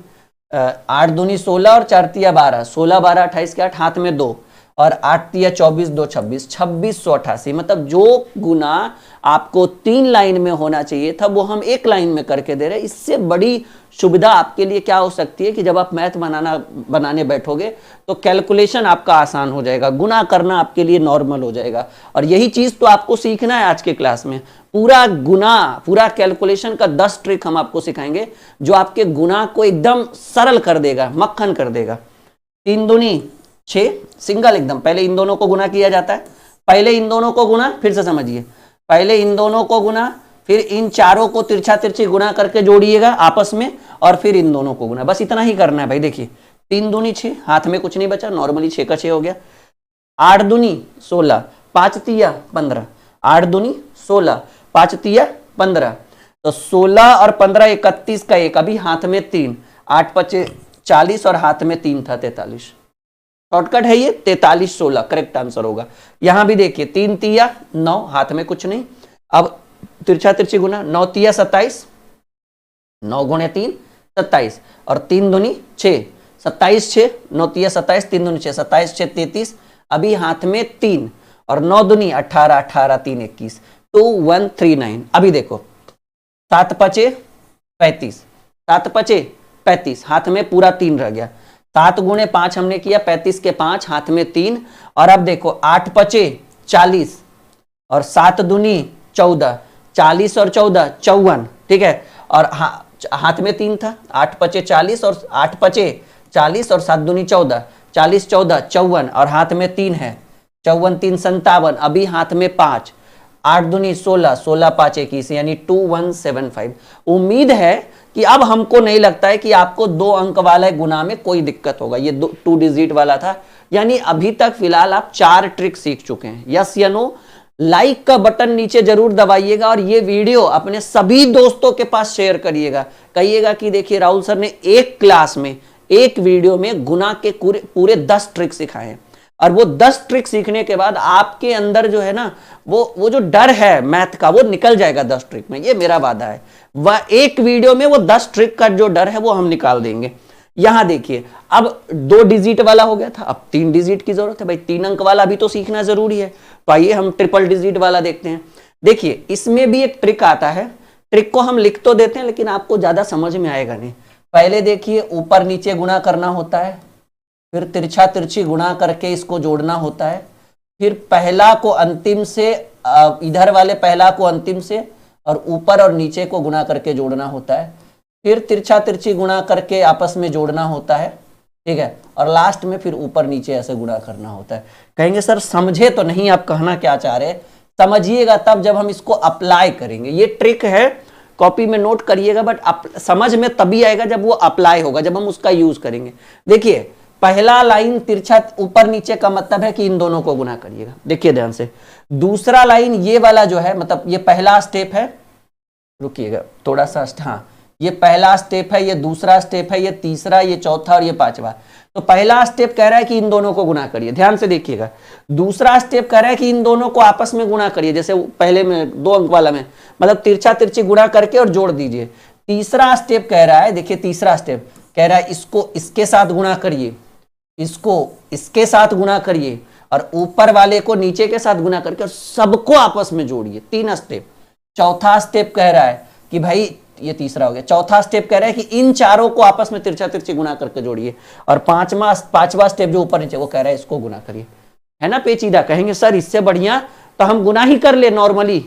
8 दूनी 16 और 4 तिया 12, 16 12 28 के 8, हाथ में 2, और 8 तिया 24 2 26, 2688। मतलब जो गुना आपको 3 लाइन में होना चाहिए था वो हम 1 लाइन में करके दे रहे हैं। इससे बड़ी सुविधा आपके लिए क्या हो सकती है कि जब आप मैथ बनाने बैठोगे तो कैलकुलेशन आपका आसान हो जाएगा, गुना करना आपके लिए नॉर्मल हो जाएगा। और यही चीज तो आपको सीखना है आज के क्लास में, पूरा गुना, पूरा कैलकुलेशन का 10 ट्रिक हम आपको सिखाएंगे जो आपके गुना को एकदम सरल कर देगा, मक्खन कर देगा। 3 दूनी 6, सिंगल एकदम, पहले इन दोनों को गुना किया जाता है, पहले इन दोनों को गुना, फिर से समझिए, पहले इन दोनों को गुना, फिर इन चारों को तिरछा तिरछी गुना करके जोड़िएगा आपस में, और फिर इन दोनों को गुना, बस इतना ही करना है भाई। देखिए 3 दूनी 6, हाथ में कुछ नहीं बचा, नॉर्मली 6 का 6 हो गया। 8 दूनी 16, 5 तिया 15, 8 दूनी 16, 5 तिया 15, तो 16 और 15 31 का 1, अभी हाथ में 3, 8 5 40 और हाथ में 3 था 43, शॉर्टकट है ये, 43 16 करेक्ट आंसर होगा। यहां भी देखिए 3 तिया 9, हाथ में कुछ नहीं, अब तिरछा तिरछी गुना, 9 तिया 27, 9 गुणे 3 27, और 3 दूनी 6, 27 6, 9 तिया 27, 3 दूनी 6, 27 6 33, अभी हाथ में 3, और 9 दूनी 18 18 3 21, 2139। अभी देखो 7 5 35, 7 5 35, हाथ में पूरा 3 रह गया, 7 गुणे 5 हमने किया, 35 के 5, हाथ में 3, और अब देखो 8 5 40 और 7 दूनी 14, 40 और 14 54, ठीक है, और हाथ में 3 था, 8 5 40 और 8 5 40 और 7 दूनी 14, 40 14 54, और हाथ में 3 है, 54 3 57, अभी हाथ में 5, 8 दूनी 16, 16 5 21, यानी 2175। उम्मीद है कि अब हमको नहीं लगता है कि आपको 2 अंक वाला गुना में कोई दिक्कत होगा, ये 2 डिजिट वाला था, यानी अभी तक फिलहाल आप 4 ट्रिक सीख चुके हैं। यस या नो? लाइक का बटन नीचे जरूर दबाइएगा, और ये वीडियो अपने सभी दोस्तों के पास शेयर करिएगा, कहिएगा कि देखिए राहुल सर ने एक क्लास में, एक वीडियो में गुना के पूरे 10 ट्रिक सिखाए हैं। और वो 10 ट्रिक सीखने के बाद आपके अंदर जो है ना वो जो डर है मैथ का वो निकल जाएगा 10 ट्रिक में, ये मेरा वादा है। वह एक वीडियो में वो 10 ट्रिक का जो डर है वो हम निकाल देंगे। यहां देखिए, अब 2 डिजिट वाला हो गया था, अब 3 डिजिट की जरूरत है भाई, 3 अंक वाला भी तो सीखना जरूरी है। तो आइए हम ट्रिपल डिजिट वाला देखते हैं। देखिए इसमें भी एक ट्रिक आता है, ट्रिक को हम लिख तो देते हैं लेकिन आपको ज्यादा समझ में आएगा नहीं। पहले देखिए ऊपर नीचे गुणा करना होता है, फिर तिरछा तिरछी गुणा करके इसको जोड़ना होता है, फिर पहला को अंतिम से इधर वाले पहला को अंतिम से और ऊपर और नीचे को गुणा करके जोड़ना होता है, फिर तिरछा तिरछी गुणा करके आपस में जोड़ना होता है, ठीक है, और लास्ट में फिर ऊपर नीचे ऐसे गुणा करना होता है। कहेंगे सर समझे तो नहीं, आप कहना क्या चाह रहे, समझिएगा तब जब हम इसको अप्लाई करेंगे। ये ट्रिक है, कॉपी में नोट करिएगा, बट समझ में तभी आएगा जब वो अप्लाई होगा, जब हम उसका यूज करेंगे। देखिए पहला लाइन तिरछा ऊपर नीचे का मतलब है कि इन दोनों को गुणा करिएगा, देखिए ध्यान से। दूसरा लाइन ये वाला जो है, मतलब ये पहला स्टेप है, रुकिएगा थोड़ा सा, हाँ ये पहला स्टेप है, ये दूसरा स्टेप है, ये तीसरा, ये चौथा और ये पांचवा। तो पहला स्टेप कह रहा है कि इन दोनों को गुणा करिए, ध्यान से देखिएगा। दूसरा स्टेप कह रहा है कि इन दोनों को आपस में गुणा करिए, जैसे पहले में 2 अंक वाला में, मतलब तिरछा तिरछी गुणा करके और जोड़ दीजिए। तीसरा स्टेप कह रहा है, देखिए तीसरा स्टेप कह रहा है इसको इसके साथ गुणा करिए, इसको इसके साथ गुणा करिए, और ऊपर वाले को नीचे के साथ गुणा करके और सबको आपस में जोड़िए। 3 स्टेप। चौथा स्टेप कह रहा है कि भाई, ये तीसरा हो गया, चौथा स्टेप कह रहा है कि इन चारों को आपस में तिरछा तिरछी गुणा करके जोड़िए, और पांचवा स्टेप जो ऊपर नीचे वो कह रहा है इसको गुणा करिए। है ना पेचीदा, कहेंगे सर इससे बढ़िया तो हम गुणा ही कर ले नॉर्मली,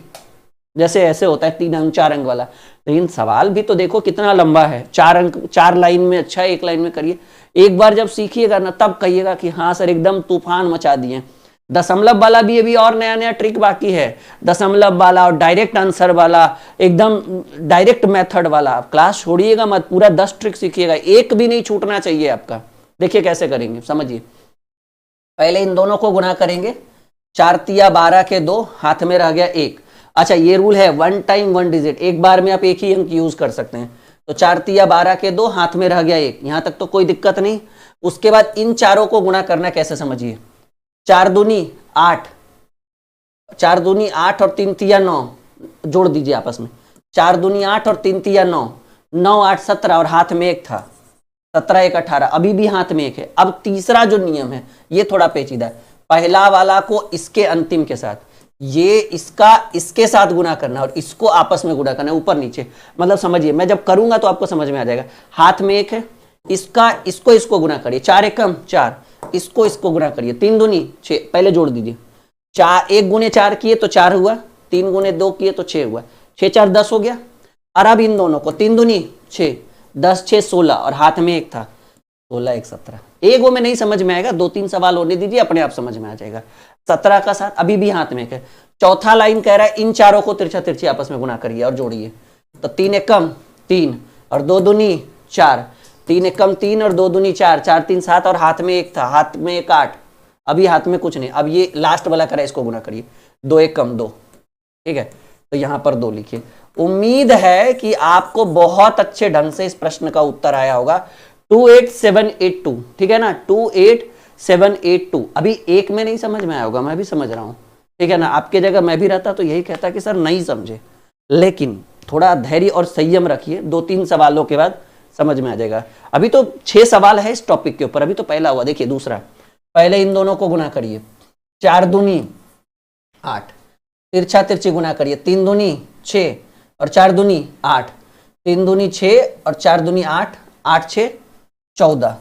जैसे ऐसे होता है 3 अंक 4 अंक वाला। लेकिन सवाल भी तो देखो कितना लंबा है, 4 अंक 4 लाइन में, अच्छा 1 लाइन में करिए। एक बार जब सीखिएगा ना तब कहिएगा कि हाँ सर एकदम तूफान मचा दिए। दशमलव वाला भी अभी और नया नया ट्रिक बाकी है, दशमलव वाला और डायरेक्ट आंसर वाला, एकदम डायरेक्ट मेथड वाला। क्लास छोड़िएगा मत, पूरा 10 ट्रिक सीखिएगा, एक भी नहीं छूटना चाहिए आपका। देखिए कैसे करेंगे, समझिए। पहले इन दोनों को गुणा करेंगे, 4 तिया 12 के 2, हाथ में रह गया 1। अच्छा ये रूल है 1 टाइम 1 डिजिट, एक बार में आप एक ही अंक यूज कर सकते हैं। तो 4 तिया 12 के 2, हाथ में रह गया 1, यहां तक तो कोई दिक्कत नहीं। उसके बाद इन चारों को गुणा करना कैसे, समझिए। 4 दूनी 8, 4 दूनी 8 और 3 तिया 9, जोड़ दीजिए आपस में। 4 दूनी 8 और 3 तिया 9, 9 8 17 और हाथ में 1 था, 17 1 18, अभी भी हाथ में 1 है। अब तीसरा जो नियम है ये थोड़ा पेचीदा है, पहला वाला को इसके अंतिम के साथ, ये इसका इसके साथ गुणा करना और इसको आपस में गुणा करना, ऊपर नीचे। मतलब समझिए, मैं जब करूंगा तो आपको समझ में आ जाएगा। हाथ में 1 है, इसका इसको गुणा करिए, 4 एकम 4, इसको गुणा करिए, 3 दूनी 6, पहले जोड़ दीजिए। 4 1 गुने 4 किए तो 4 हुआ, 3 गुने 2 किए तो 6 हुआ, 6 4 10 हो गया। और अब इन दोनों को 3 दूनी 6, 10 6 16 और हाथ में 1 था, 16 1 17। एक में नहीं समझ में आएगा, 2-3 सवाल होने दीजिए, अपने आप समझ में आ जाएगा। 17 का 7, अभी भी हाथ में 1 है। चौथा लाइन कह रहा है इन चारों को तिरछा तिरछी आपस में गुणा करिए और जोड़िए। तो 3 एकम 3 और 2 दूनी 4, 3 एकम 3 और 2 दूनी 4, 4 3 7 और हाथ में 1 था, हाथ में 1 8, अभी हाथ में कुछ नहीं। अब ये लास्ट वाला करा, इसको गुणा करिए, 2 एकम 2, ठीक है। तो यहां पर 2 लिखिए। उम्मीद है कि आपको बहुत अच्छे ढंग से इस प्रश्न का उत्तर आया होगा। 28782, ठीक है ना, 28782। अभी एक में नहीं समझ में आया होगा, मैं भी समझ रहा हूं, ठीक है ना। आपके जगह मैं भी रहता तो यही कहता कि सर नहीं समझे, लेकिन थोड़ा धैर्य और संयम रखिए, 2-3 सवालों के बाद समझ में आ जाएगा। अभी तो 6 सवाल है इस टॉपिक के ऊपर, अभी तो पहला हुआ। देखिए दूसरा, पहले इन दोनों को गुणा करिए, 4 दूनी 8, तिरछा तिरछी गुणा करिए, 3 दूनी 6 और 4 दूनी 8, 3 दूनी 6 और 4 दूनी 8, 8 6 14,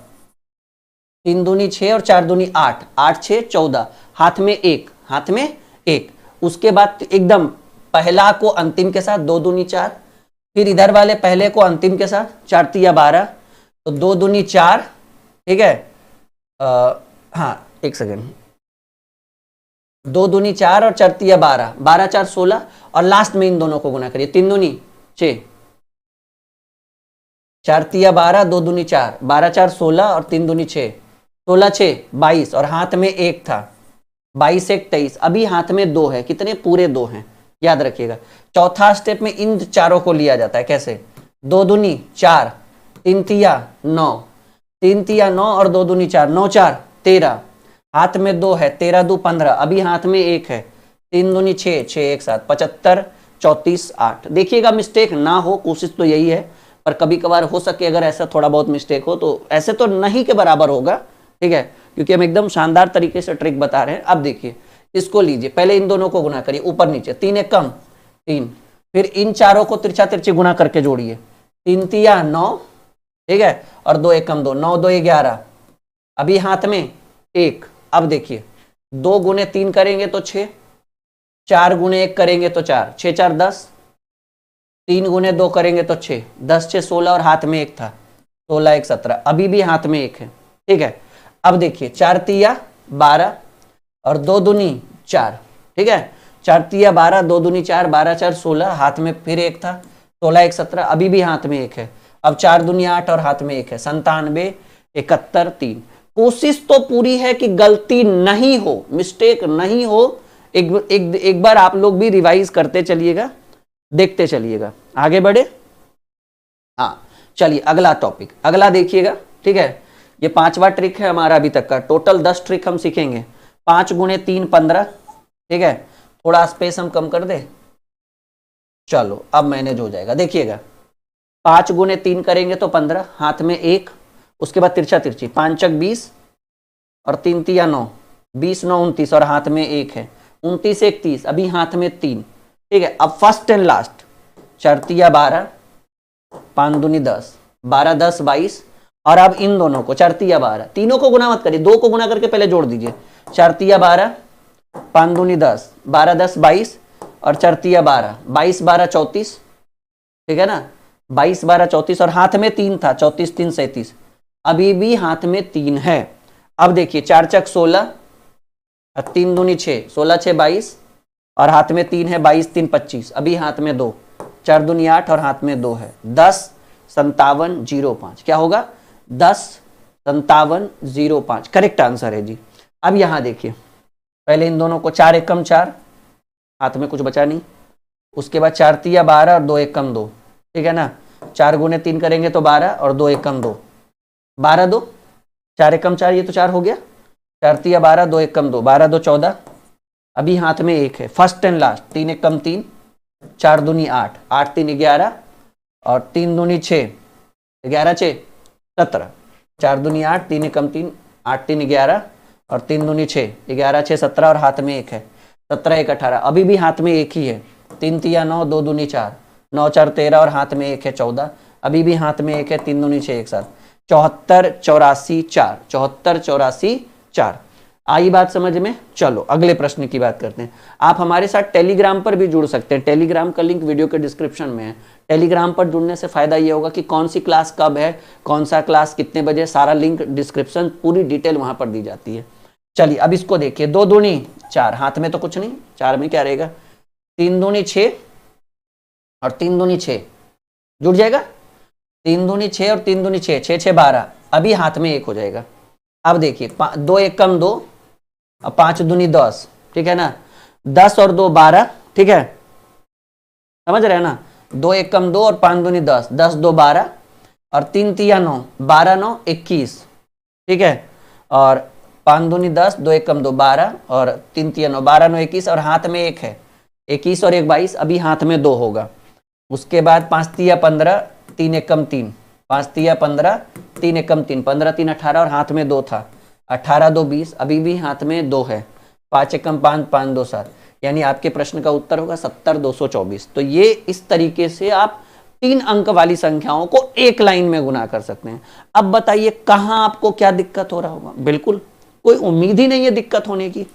3 दूनी 6 और 4 दूनी 8, 8 6 14, हाथ में 1, हाथ में 1। उसके बाद एकदम पहला को अंतिम के साथ, 2 दूनी 4, फिर इधर वाले पहले को अंतिम के साथ, 4 तिया 12, तो 2 दूनी 4, ठीक है। हाँ एक सेकेंड, 2 दूनी 4 और 4 तिया 12, 12 4 16 और लास्ट में इन दोनों को गुणा करिए, 3 दूनी 6, 4 तिया 12, 2 दूनी 4, 12 4 16 और 3 दूनी 6, 16 6 22 और हाथ में 1 था, 22 1 23, अभी हाथ में 2 है, कितने पूरे 2 हैं, याद रखिएगा। चौथा स्टेप में इन चारों को लिया जाता है, कैसे, 2 दूनी 4, 3 तिया 9, 3 तिया 9 और 2 दूनी 4, 9 4 13, हाथ में 2 है, 13 2 15, अभी हाथ में 1 है, 3 दूनी 6, 6 एक साथ 75, 34 8। देखिएगा मिस्टेक ना हो, कोशिश तो यही है, पर कभी कभार हो सके अगर ऐसा थोड़ा बहुत मिस्टेक हो तो ऐसे तो नहीं के बराबर होगा, ठीक है, क्योंकि हम एकदम शानदार तरीके से ट्रिक बता रहे हैं। अब देखिए इसको लीजिए, पहले इन दोनों को गुना करिए ऊपर नीचे, 3 एक कम 3, फिर इन चारों को तिरछा तिरछी गुना करके जोड़िए, 3 तिया 9, ठीक है, और 2 एक कम 2, 9 2 11, अभी हाथ में 1। अब देखिए 2 गुने 3 करेंगे तो 6, 4 गुने 1 करेंगे तो 4, 6 4 10, 3 गुने 2 करेंगे तो 6, 10 6 16 और हाथ में 1 था, 16 1 17, अभी भी हाथ में 1 है, ठीक है। अब देखिए 4 तिया 12 और 2 दूनी 4, ठीक है, 4 तिया 12, 2 दूनी 4, 12 4 16, हाथ में फिर 1 था, 16 1 17, अभी भी हाथ में 1 है। अब 4 दूनी 8 और हाथ में 1 है, 97 71 3। कोशिश तो पूरी है कि गलती नहीं हो, मिस्टेक नहीं हो। एक बार आप लोग भी रिवाइज करते चलिएगा, देखते चलिएगा, आगे बढ़े। हाँ चलिए अगला टॉपिक, अगला देखिएगा, ठीक है। ये 5वां ट्रिक है हमारा अभी तक का, टोटल 10 ट्रिक हम सीखेंगे। 5 गुने 3 15, ठीक है, थोड़ा स्पेस हम कम कर दे, चलो अब मैनेज हो जाएगा। देखिएगा 5 गुने 3 करेंगे तो 15, हाथ में 1, उसके बाद तिरछा तिरछी 5 चक 20 और 3 तिया 9, 20 9 29 और हाथ में 1 है, 29 1 30, अभी हाथ में 3, ठीक है। अब फर्स्ट एंड लास्ट 4 तिया 12, 5 दूनी 10, 12 10 22, और अब इन दोनों को 4 तिया 12, तीनों को गुना मत करिए, 2 को गुना करके पहले जोड़ दीजिए, 4 तिया 12, 5 दूनी 10, 12 10 22 और 4 तिया 12, 22 12 34, ठीक है ना, 22 12 34 और हाथ में 3 था, 34 3 37, अभी भी हाथ में 3 है। अब देखिए 4 चक 16 और 3 दूनी 6, 16 6 22 और हाथ में 3 है, 22 3 25, अभी हाथ में 2, 4 दूनी 8 और हाथ में 2 है, 10 57 05। क्या होगा? 10 57 05 करेक्ट आंसर है जी। अब यहां देखिए, पहले इन दोनों को 4 एक कम 4, हाथ में कुछ बचा नहीं, उसके बाद 4 तिया 12 और 2 एक कम 2, ठीक है ना, 4 गुने 3 करेंगे तो 12 और 2 एक कम 2, 12 2, 4 एक कम 4, ये तो 4 हो गया, 4 तिया 12 2 एक कम 2, 12 2 14, अभी हाथ में 1 है, फर्स्ट एंड लास्ट 3 एक कम 3, 4 दूनी 8, 8 3 11 और 3 दूनी 6, 11 6 17, 4 दूनी 8, 3 एक कम 3, 8 3 11 और 3 दूनी 6, 11 6 17 और हाथ में 1 है, 17 1 18, अभी भी हाथ में 1 ही है, 3 तिया 9, 2 दूनी 4, 9 4 13 और हाथ में 1 है 14, अभी भी हाथ में 1 है, 3 दूनी 6 एक साथ 74 84 4, 74 84 4। आई बात समझ में? चलो अगले प्रश्न की बात करते हैं। आप हमारे साथ टेलीग्राम पर भी जुड़ सकते हैं, टेलीग्राम का लिंक वीडियो के डिस्क्रिप्शन में है। टेलीग्राम पर जुड़ने से फायदा ये होगा कि कौन सी क्लास कब है, कौन सा क्लास कितने बजे, सारा लिंक डिस्क्रिप्शन पूरी डिटेल वहां पर दी जाती है। चलिए अब इसको देखिए, 2 दूनी 4, हाथ में तो कुछ नहीं, 4 में क्या रहेगा, 3 दूनी 6 और 3 दूनी 6 जुड़ जाएगा, 3 दूनी 6 और 3 दूनी 6, 6 6 12, अभी हाथ में 1 हो जाएगा। अब देखिए 2 एक कम 2 और 5 दूनी 10, ठीक है ना, 10 और 2 12, ठीक है, समझ रहे हैं ना, 2 एक कम 2 और 5 दूनी 10, 10 2 12 और 3 तिया 9, 12 9 21, ठीक है, और 5 दूनी 10, 2 एक कम 2 12 और 3 तिया 9, 12 9 21 और हाथ में 1 है, 21 और 1 22, अभी हाथ में 2 होगा। उसके बाद 5 तिया 15, 3 एक कम 3, 5 तिया 15, 3 एक कम 3, 15 3 18 और हाथ में 2 था, 18 2 20, अभी भी हाथ में 2 है, 5 एक कम 5, 5 2 7, यानी आपके प्रश्न का उत्तर होगा 70 224। तो ये इस तरीके से आप 3 अंक वाली संख्याओं को एक लाइन में गुना कर सकते हैं। अब बताइए कहां आपको क्या दिक्कत हो रहा होगा? बिल्कुल कोई उम्मीद ही नहीं है दिक्कत होने की।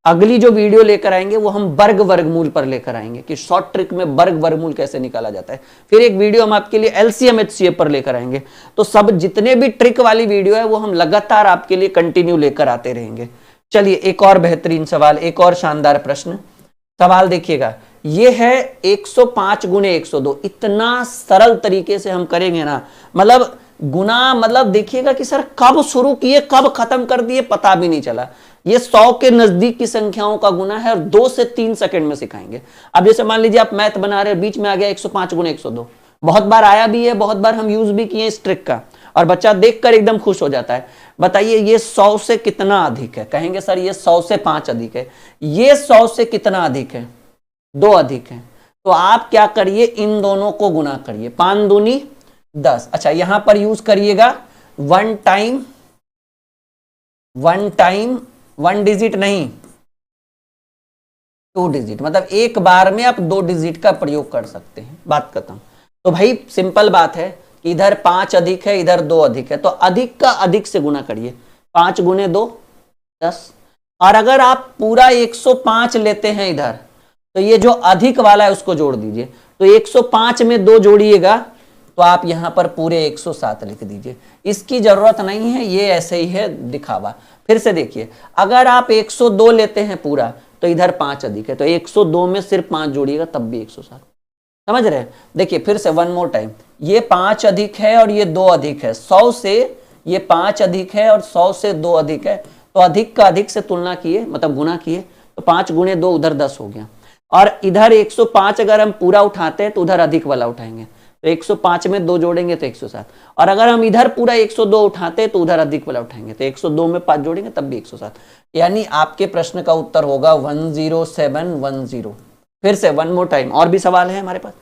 अगली जो वीडियो लेकर आएंगे वो हम वर्ग वर्गमूल पर लेकर आएंगे कि शॉर्ट ट्रिक में वर्ग वर्गमूल कैसे निकाला जाता है। फिर एक वीडियो हम आपके लिए एलसीएम एचसीएफ पर लेकर आएंगे। तो सब जितने भी ट्रिक वाली वीडियो है वो हम लगातार आपके लिए कंटिन्यू लेकर आते रहेंगे। चलिए एक और बेहतरीन सवाल, एक और शानदार प्रश्न। सवाल देखिएगा, ये है 105 गुणे 102। इतना सरल तरीके से हम करेंगे ना, मतलब गुना, मतलब देखिएगा कि सर कब शुरू किए कब खत्म कर दिए पता भी नहीं चला। ये 100 के नजदीक की संख्याओं का गुना है और 2 से 3 सेकंड में सिखाएंगे। अब जैसे मान लीजिए आप मैथ बना रहे हैं, बीच में आ गया 105 गुणे 102, बहुत बार आया भी है, बहुत बार हम यूज भी किए इस ट्रिक का। और बच्चा देखकर एकदम खुश हो जाता है। बताइए ये 100 से कितना अधिक है? कहेंगे सर ये 100 से 5 अधिक है। ये 100 से कितना अधिक है? 2 अधिक है। तो आप क्या करिए, इन दोनों को गुना करिए, 5 दूनी 10। अच्छा यहां पर यूज करिएगा वन टाइम, वन डिजिट नहीं 2 डिजिट, मतलब एक बार में आप 2 डिजिट का प्रयोग कर सकते हैं, बात खत्म। तो भाई सिंपल बात है कि इधर 5 अधिक है, इधर 2 अधिक है, तो अधिक का अधिक से गुना करिए। 5 गुने 2 10। और अगर आप पूरा 105 लेते हैं इधर, तो ये जो अधिक वाला है उसको जोड़ दीजिए। तो 105 में 2 जोड़िएगा तो आप यहां पर पूरे 107 लिख दीजिए। इसकी जरूरत नहीं है, ये ऐसे ही है दिखावा। फिर से देखिए, अगर आप 102 लेते हैं पूरा, तो इधर 5 अधिक है, तो 102 में सिर्फ 5 जोड़िएगा तब भी 107। समझ रहे हैं? देखिए फिर से वन मोर टाइम, ये 5 अधिक है और ये 2 अधिक है। 100 से ये 5 अधिक है और 100 से 2 अधिक है, तो अधिक का अधिक से तुलना किए, मतलब गुना किए, तो 5 गुने 2 उधर 10 हो गया। और इधर 105 अगर हम पूरा उठाते हैं तो उधर अधिक वाला उठाएंगे, तो 105 में 2 जोड़ेंगे तो 107। और अगर हम इधर पूरा 102 उठाते हैं तो उधर अधिक वाला उठाएंगे, तो 102 में 5 जोड़ेंगे तब भी 107। यानी आपके प्रश्न का उत्तर होगा 10710। फिर से वन मोर टाइम, और भी सवाल है हमारे पास।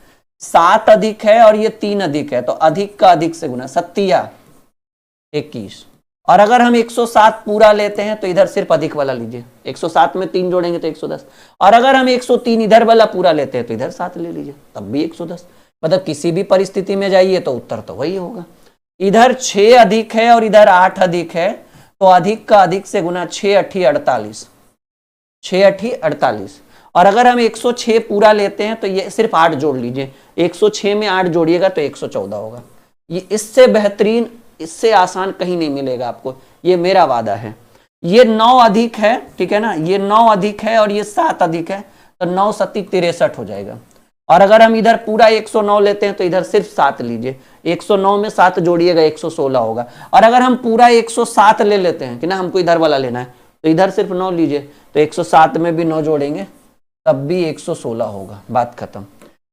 7 अधिक है और ये 3 अधिक है, तो अधिक का अधिक से गुना, 7 21। और अगर हम 107 पूरा लेते हैं तो इधर सिर्फ अधिक वाला लीजिए, 107 में 3 जोड़ेंगे तो 110। और अगर हम 103 इधर वाला पूरा लेते हैं तो इधर 7 ले लीजिए तब भी 110। मतलब किसी भी परिस्थिति में जाइए तो उत्तर तो वही होगा। इधर 6 अधिक है और इधर 8 अधिक है, तो अधिक का अधिक से गुना, 6 8 48, 6 8 48। और अगर हम 106 पूरा लेते हैं तो ये सिर्फ 8 जोड़ लीजिए, 106 में 8 जोड़िएगा तो 114 होगा। ये इससे बेहतरीन, इससे आसान कहीं नहीं मिलेगा आपको, ये मेरा वादा है। ये 9 अधिक है, ठीक है ना, ये 9 अधिक है और ये 7 अधिक है, तो 9 7 63 हो जाएगा। और अगर हम इधर पूरा 109 लेते हैं तो इधर सिर्फ 7 लीजिए, 109 में 7 जोड़िएगा 116 होगा। और अगर हम पूरा 107 ले लेते हैं कि ना हमको इधर वाला लेना है, तो इधर सिर्फ 9 लीजिए, तो 107 में भी 9 जोड़ेंगे तब भी 116 होगा, बात खत्म।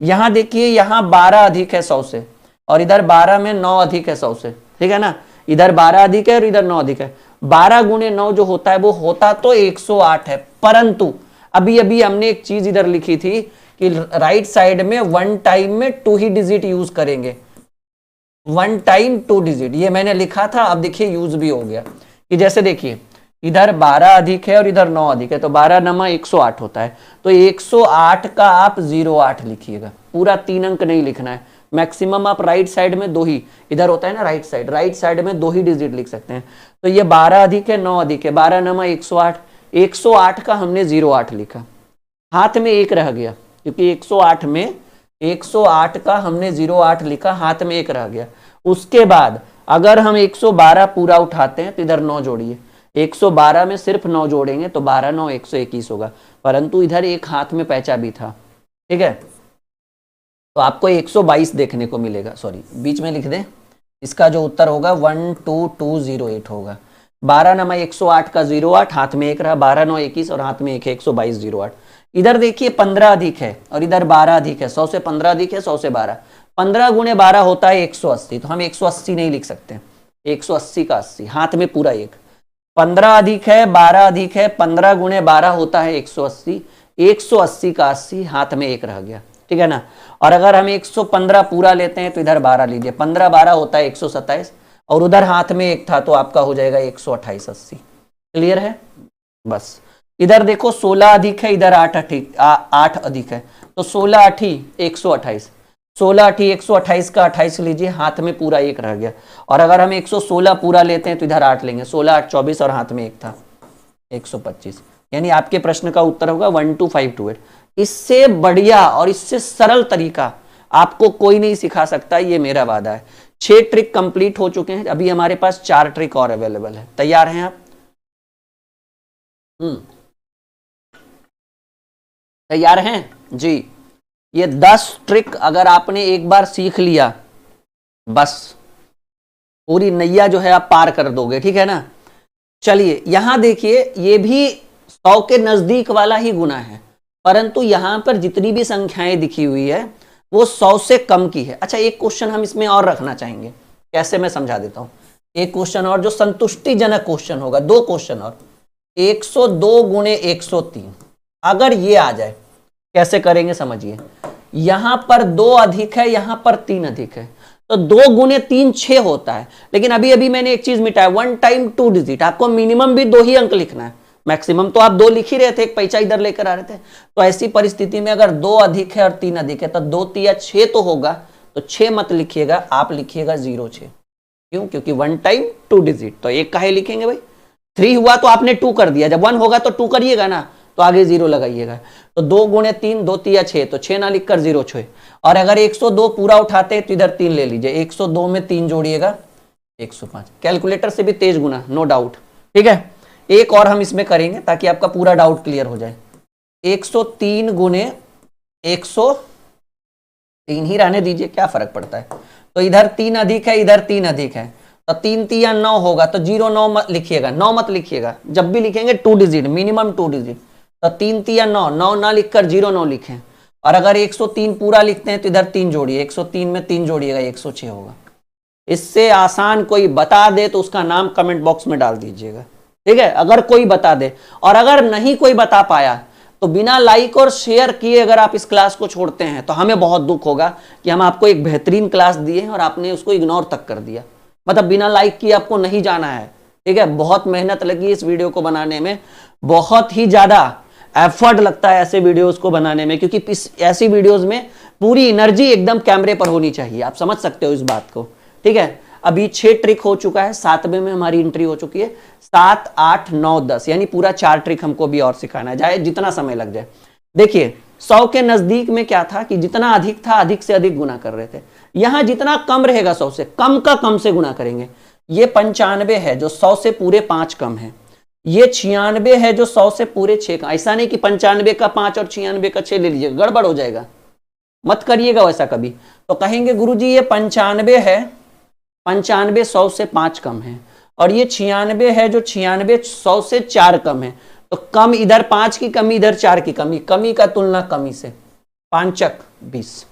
यहां देखिए, यहां 12 अधिक है 100 से, और इधर 12 में 9 अधिक है 100 से, ठीक है ना, इधर 12 अधिक है और इधर 9 अधिक है। 12 गुने 9 जो होता है वो होता तो 108 है, परंतु अभी अभी हमने एक चीज इधर लिखी थी कि राइट साइड में वन टाइम में 2 ही डिजिट यूज करेंगे, वन टाइम 2 डिजिट, ये मैंने लिखा था। अब देखिए यूज भी हो गया कि जैसे देखिए इधर 12 अधिक है और इधर 9 अधिक है, तो 12 नमा 108 होता है, तो 108 का आप 08 लिखिएगा, पूरा 3 अंक नहीं लिखना है। मैक्सिमम आप राइट साइड में 2 ही, इधर होता है ना राइट साइड में 2 ही डिजिट लिख सकते हैं। तो ये 12 अधिक है 9 अधिक है, 12 नमा 108, 108 का हमने 08 लिखा, हाथ में 1 रह गया, क्योंकि 108 में 108 का हमने 08 लिखा, हाथ में 1 रह गया। उसके बाद अगर हम 112 पूरा उठाते हैं तो इधर 9 जोड़िए, 112 में सिर्फ 9 जोड़ेंगे तो 12 9 121 होगा, परंतु इधर एक हाथ में पैंचा भी था, ठीक है, तो आपको 122 देखने को मिलेगा। सॉरी बीच में लिख दें, इसका जो उत्तर होगा 12208 होगा। 12 नमा 108 का 08, हाथ में 1 रहा, 12 9 21 और हाथ में 1 है, 122 08। इधर देखिए 15 अधिक है और इधर 12 अधिक है, 100 से 15 अधिक है, 100 से 12, 15 गुने 12 होता है 180, तो हम 180 नहीं लिख सकते, 180 का 80, हाथ में पूरा 1। 15 अधिक है, 12 अधिक है, 15 गुने 12 होता है 180, 180 का 80, हाथ में 1 रह गया, ठीक है ना। और अगर हम 115 पूरा लेते हैं तो इधर 12 लीजिए, 15 12 होता है 127, और उधर हाथ में 1 था तो आपका हो जाएगा 128 80। क्लियर है? बस इधर देखो 16 अधिक है, इधर 8 अधिक है, तो 16 8 128, 16 8 128 का 28 लीजिए, हाथ में पूरा 1 रह गया। और अगर हम 116 पूरा लेते हैं तो इधर 8 लेंगे, 16 8 24 और हाथ में 1 था 125। यानी आपके प्रश्न का उत्तर होगा 12528। इससे बढ़िया और इससे सरल तरीका आपको कोई नहीं सिखा सकता, ये मेरा वादा है। 6 ट्रिक कंप्लीट हो चुके हैं, अभी हमारे पास 4 ट्रिक और अवेलेबल है। तैयार हैं आप? तैयार हैं जी? ये 10 ट्रिक अगर आपने एक बार सीख लिया, बस पूरी नैया जो है आप पार कर दोगे, ठीक है ना। चलिए यहां देखिए, ये भी 100 के नजदीक वाला ही गुना है, परंतु यहां पर जितनी भी संख्याएं दिखी हुई है वो 100 से कम की है। अच्छा एक क्वेश्चन हम इसमें और रखना चाहेंगे, कैसे मैं समझा देता हूं। एक क्वेश्चन और जो संतुष्टिजनक क्वेश्चन होगा, 2 क्वेश्चन और, 102 गुणे 103, अगर ये आ जाए कैसे करेंगे समझिए। यहां पर 2 अधिक है, यहां पर 3 अधिक है, तो 2 गुणे 3 6 होता है। लेकिन अभी अभी मैंने एक चीज मिटाया, 1 टाइम 2 डिजिट, आपको मिनिमम भी 2 ही अंक लिखना है, मैक्सिमम तो आप 2 लिख ही रहे थे, एक पैसा इधर लेकर आ रहे थे। तो ऐसी परिस्थिति में अगर 2 अधिक है और 3 अधिक है तो 2 तिया 6 तो होगा, तो 6 मत लिखिएगा, आप लिखिएगा 06। क्यों? क्योंकि 1 टाइम 2 डिजिट, तो एक काहे लिखेंगे भाई, 3 हुआ तो आपने 2 कर दिया, जब 1 होगा तो 2 करिएगा ना, तो आगे 0 लगाइएगा। तो 2 गुणे 3, 2 तिया 6, तो 6 ना लिखकर 06। और अगर 102 पूरा उठाते हैं तो इधर 3 ले लीजिए, 102 में 3 जोड़िएगा 105। कैलकुलेटर से भी तेज गुना, नो डाउट। ठीक है, एक और हम इसमें करेंगे ताकि आपका पूरा डाउट क्लियर हो जाए। 103 गुणे 103 ही रहने दीजिए, क्या फर्क पड़ता है। तो इधर 3 अधिक है, इधर 3 अधिक है, तो 3 तिया 9 होगा, तो 09 मत लिखिएगा, 9 मत लिखिएगा, जब भी लिखेंगे 2 डिजिट, मिनिमम 2 डिजिट। तो 3 तिया 9, 9 ना लिखकर 09 लिखें। और अगर 103 पूरा लिखते हैं तो इधर 3 जोड़िए, 103 में 3 जोड़िएगा 106 होगा। इससे आसान कोई बता दे तो उसका नाम कमेंट बॉक्स में डाल दीजिएगा, ठीक है, अगर कोई बता दे। और अगर नहीं कोई बता पाया तो बिना लाइक और शेयर किए अगर आप इस क्लास को छोड़ते हैं तो हमें बहुत दुख होगा कि हम आपको एक बेहतरीन क्लास दिए हैं और आपने उसको इग्नोर तक कर दिया, मतलब बिना लाइक किए आपको नहीं जाना है। ठीक है, बहुत मेहनत लगी इस वीडियो को बनाने में, बहुत ही ज्यादा एफर्ट लगता है ऐसे वीडियोस को बनाने में, क्योंकि ऐसी वीडियोस में पूरी एनर्जी एकदम कैमरे पर होनी चाहिए, आप समझ सकते हो इस बात को। ठीक है, अभी 6 ट्रिक हो चुका है, 7वें में हमारी एंट्री हो चुकी है, 7 8 9 10, यानी पूरा 4 ट्रिक हमको भी और सिखाना है, चाहे जितना समय लग जाए। देखिए 100 के नजदीक में क्या था कि जितना अधिक था अधिक से अधिक गुना कर रहे थे, यहां जितना कम रहेगा 100 से कम का कम से गुना करेंगे। ये 95 है जो 100 से पूरे 5 कम है, ये 96 है जो 100 से पूरे 6 कम। ऐसा नहीं कि 95 का 5 और 96 का 6 ले लीजिएगा, गड़बड़ हो जाएगा, मत करिएगा वैसा कभी। तो कहेंगे गुरुजी ये 95 है, 95 100 से 5 कम है, और ये 96 है जो 96 100 से 4 कम है। तो कम इधर 5 की कमी, इधर 4 की कमी, कमी का तुलना कमी से, 5 20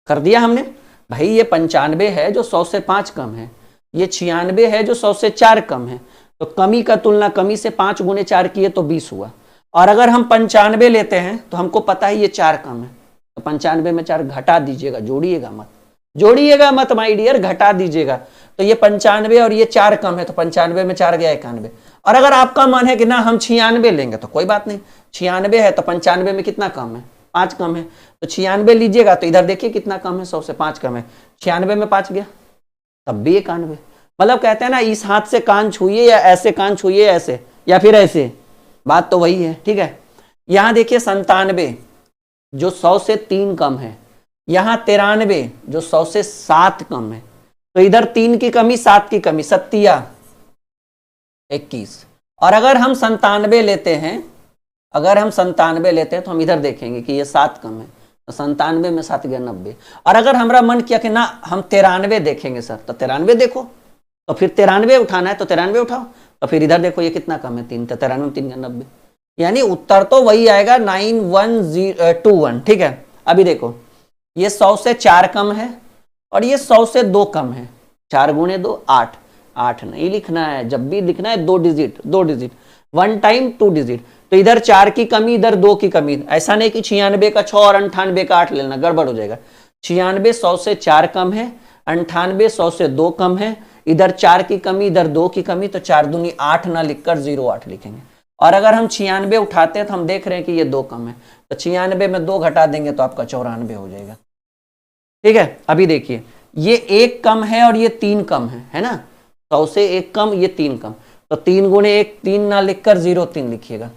कर दिया हमने। भाई ये 95 है जो 100 से 5 कम है, ये 96 है जो 100 से 4 कम है, तो कमी का तुलना कमी से 5 गुणे 4 किए तो 20 हुआ। और अगर हम 95 लेते हैं तो हमको पता है ये 4 कम है, तो 95 में 4 घटा दीजिएगा, जोड़िएगा मत, जोड़िएगा मत माय डियर, घटा दीजिएगा। तो ये 95 और ये 4 कम है, तो 95 में 4 गया 91। और अगर आपका मन है कि ना हम 96 लेंगे तो कोई बात नहीं, 96 है तो 95 में कितना कम है, 5 कम है, तो 96 लीजिएगा। तो इधर देखिए कितना कम है, 100 से 5 कम है, 96 में 5 गया तब भी 91। मतलब कहते हैं ना, इस हाथ से कान छुइए या ऐसे कान छुइए, ऐसे या फिर ऐसे, बात तो वही है। ठीक है, यहां देखिए 97 जो 100 से 3 कम है, यहां 93 जो 100 से 7 कम है, तो इधर 3 की कमी 7 की कमी, 7 21। और अगर हम 97 लेते हैं, अगर हम 97 लेते हैं तो हम इधर देखेंगे कि ये 7 कम है, तो 97 में 7 गया 90। और अगर हमारा मन किया कि ना हम 93 देखेंगे सर, तो 93 देखो, तो फिर 93 उठाना है तो 93 उठाओ, तो फिर इधर देखो ये कितना कम है, 3, तो 93 में 3 गया 90, यानी उत्तर तो वही आएगा 91021। ठीक है, अभी देखो ये 100 से 4 कम है और ये 100 से 2 कम है, 4 गुणे 2 8, 8 नहीं लिखना है, जब भी लिखना है 2 डिजिट, 2 डिजिट, 1 टाइम 2 डिजिट। तो इधर 4 की कमी, इधर 2 की कमी, ऐसा नहीं कि 96 का 6 और 98 का 8 लेना, गड़बड़ हो जाएगा। 96 100 से 4 कम है, 98 100 से 2 कम है, इधर 4 की कमी, इधर 2 की कमी, तो 4 दूनी 8 ना लिखकर 08 लिखेंगे। और अगर हम 96 उठाते हैं तो हम देख रहे हैं कि ये 2 कम है, तो 96 में 2 घटा देंगे तो आपका 94 हो जाएगा। ठीक है, अभी देखिए ये 1 कम है और ये 3 कम है ना, 100 से 1 कम, ये 3 कम, तो 3 गुणे 1 3 ना लिखकर 03 लिखिएगा।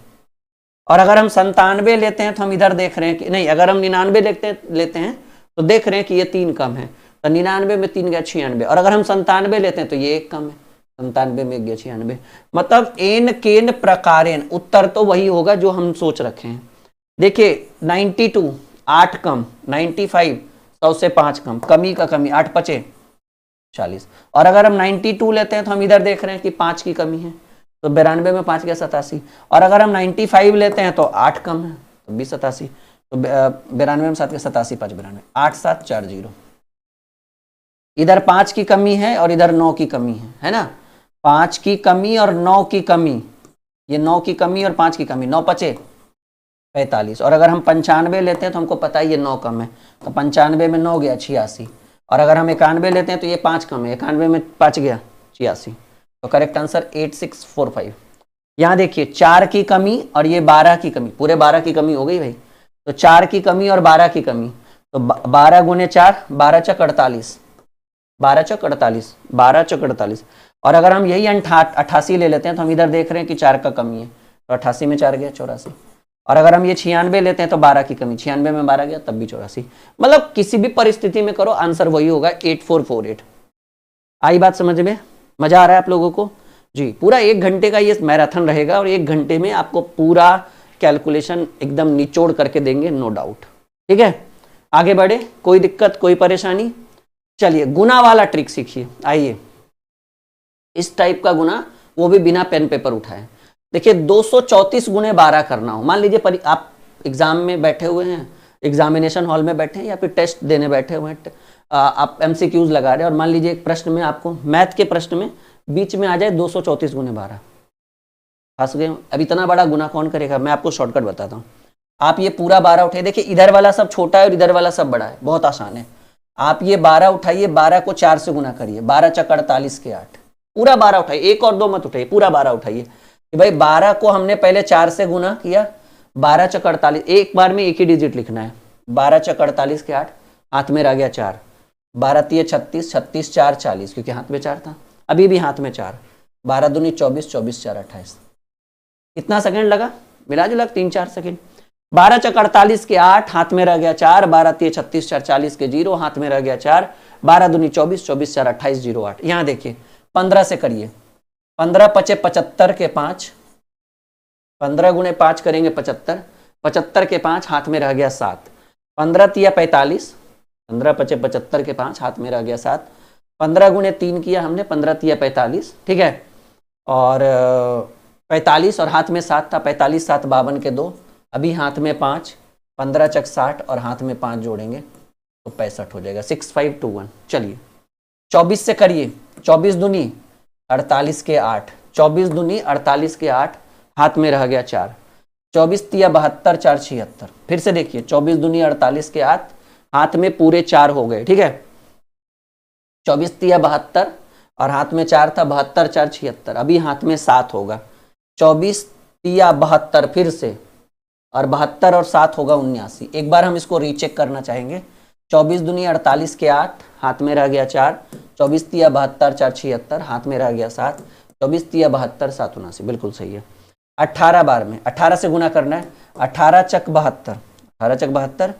और अगर हम 97 लेते हैं तो हम इधर देख रहे हैं कि नहीं, अगर हम 99 लेते हैं तो देख रहे हैं कि ये 3 कम है, तो 99 में 3 गया 96। और अगर हम 97 लेते हैं तो ये 1 कम है, 97 में 1 गया 96। मतलब एन केन प्रकारेण, उत्तर तो वही होगा जो हम सोच रखे हैं। देखिए 92 8 कम, 95 100 से 5 कम, कमी का कमी, 8 5 40। और अगर हम 92 लेते हैं तो हम इधर देख रहे हैं कि 5 की कमी है, तो 92 में 5 गया 87। और अगर हम 95 लेते हैं तो 8 कम है, तो 20 87, तो 92 में 7 गया 87 5 92, 8 7 4 0। इधर 5 की कमी है और इधर 9 की कमी है ना। 5 की कमी और 9 की कमी, ये 9 की कमी और 5 की कमी, 9 पचे 45। और अगर हम 95 लेते हैं तो हमको पता है ये 9 कम है, तो 95 में 9 गया 86। और अगर हम 91 लेते हैं तो ये 5 कम है, 91 में 5 गया 86। तो करेक्ट आंसर 8645। यहाँ देखिए 4 की कमी और ये 12 की कमी, पूरे 12 की कमी हो गई भाई। तो 4 की कमी और 12 की कमी, तो 12 गुने 4, 12 चक 48, 12 चक 48, 12 चक 48। और अगर हम यही 88 ले लेते हैं तो हम इधर देख रहे हैं कि 4 का कमी है, तो 88 में 4 गया 84। और अगर हम ये 96 लेते हैं तो 12 की कमी, 96 में 12 गया तब भी 84। मतलब किसी भी परिस्थिति में करो आंसर वही होगा 8448। आई बात समझ में? मजा आ रहा है आप लोगों को जी? पूरा 1 घंटे का ये मैराथन रहेगा और 1 घंटे में आपको पूरा कैलकुलेशन एकदम निचोड़ करके देंगे, नो डाउट। ठीक है, आगे बढ़े, कोई दिक्कत कोई परेशानी? चलिए गुना वाला ट्रिक सीखिए। आइए, इस टाइप का गुना, वो भी बिना पेन पेपर उठाए। देखिए 234 गुने 12 करना हो, मान लीजिए आप एग्जाम में बैठे हुए हैं, एग्जामिनेशन हॉल में बैठे हैं या फिर टेस्ट देने बैठे हुए हैं, आप MCQs लगा रहे हैं और मान लीजिए एक प्रश्न में आपको, मैथ के प्रश्न में बीच में आ जाए 234 गुने 12, फंस गए। अब इतना बड़ा गुना कौन करेगा? मैं आपको शॉर्टकट बताता हूँ। आप ये पूरा 12 उठाइए, देखिए इधर वाला सब छोटा है और इधर वाला सब बड़ा है, बहुत आसान है। आप ये 12 उठाइए, 12 को 4 से गुना करिए, 12 चक 48 के 8, पूरा 12 उठाइए, 1 और 2 मत उठाइए, पूरा 12 उठाइए। कि भाई 12 को हमने पहले 4 से गुना किया, 12 चक 48, एक बार में एक ही डिजिट लिखना है, 12 चक 48 के 8, हाथ में रह गया 4, 12 तिये 36, 36 4 40, क्योंकि हाथ में 4 था, अभी भी हाथ में 4, 12 दूनी 24, 24 4 28। कितना सेकंड लगा? मिला जुला 3-4 सेकंड। 12 चक 48 के 8, हाथ में रह गया 4, 12 तिये 36 4 40 के 0, हाथ में रह गया 4, 12 दूनी 24, 24 4 28 0 8। यहाँ देखिए 15 से करिए, 15 पचे 75 के 5, 15 गुने 5 करेंगे 75, 75 के 5, हाथ में रह गया 7, 15 तिया 45, 15 पचे 75 के 5, हाथ में रह गया 7, 15 गुने 3 किया हमने, 15 तिया 45, ठीक है। और 45 और हाथ में 7 था, 45 7 52 के 2, अभी हाथ में 5, 15 चक 60 और हाथ में 5 जोड़ेंगे तो 65 हो जाएगा, 6521। चलिए 24 से करिए, 24 दूनी 48 के 8, 24 दूनी 48 के 8, हाथ में रह गया 4, 24 तिया 72 4 76। फिर से देखिए 24 दूनी 48 के 8, हाथ में पूरे 4 हो गए, ठीक है। 24 तिया 72 और हाथ में 4 था, 72 4 76, अभी हाथ में 7 होगा, 24 तिया 72 फिर से, और 72 और 7 होगा 79। एक बार हम इसको रीचेक करना चाहेंगे, 24 दूनी 48 के 8, हाथ में रह गया 4, 24 तिया 72 4 76, हाथ में रह गया 7, 24 तिया 72 7 79, बिल्कुल सही है। 18 बार में 18 से गुना करना है, 18 चक 72, 18 चक 72,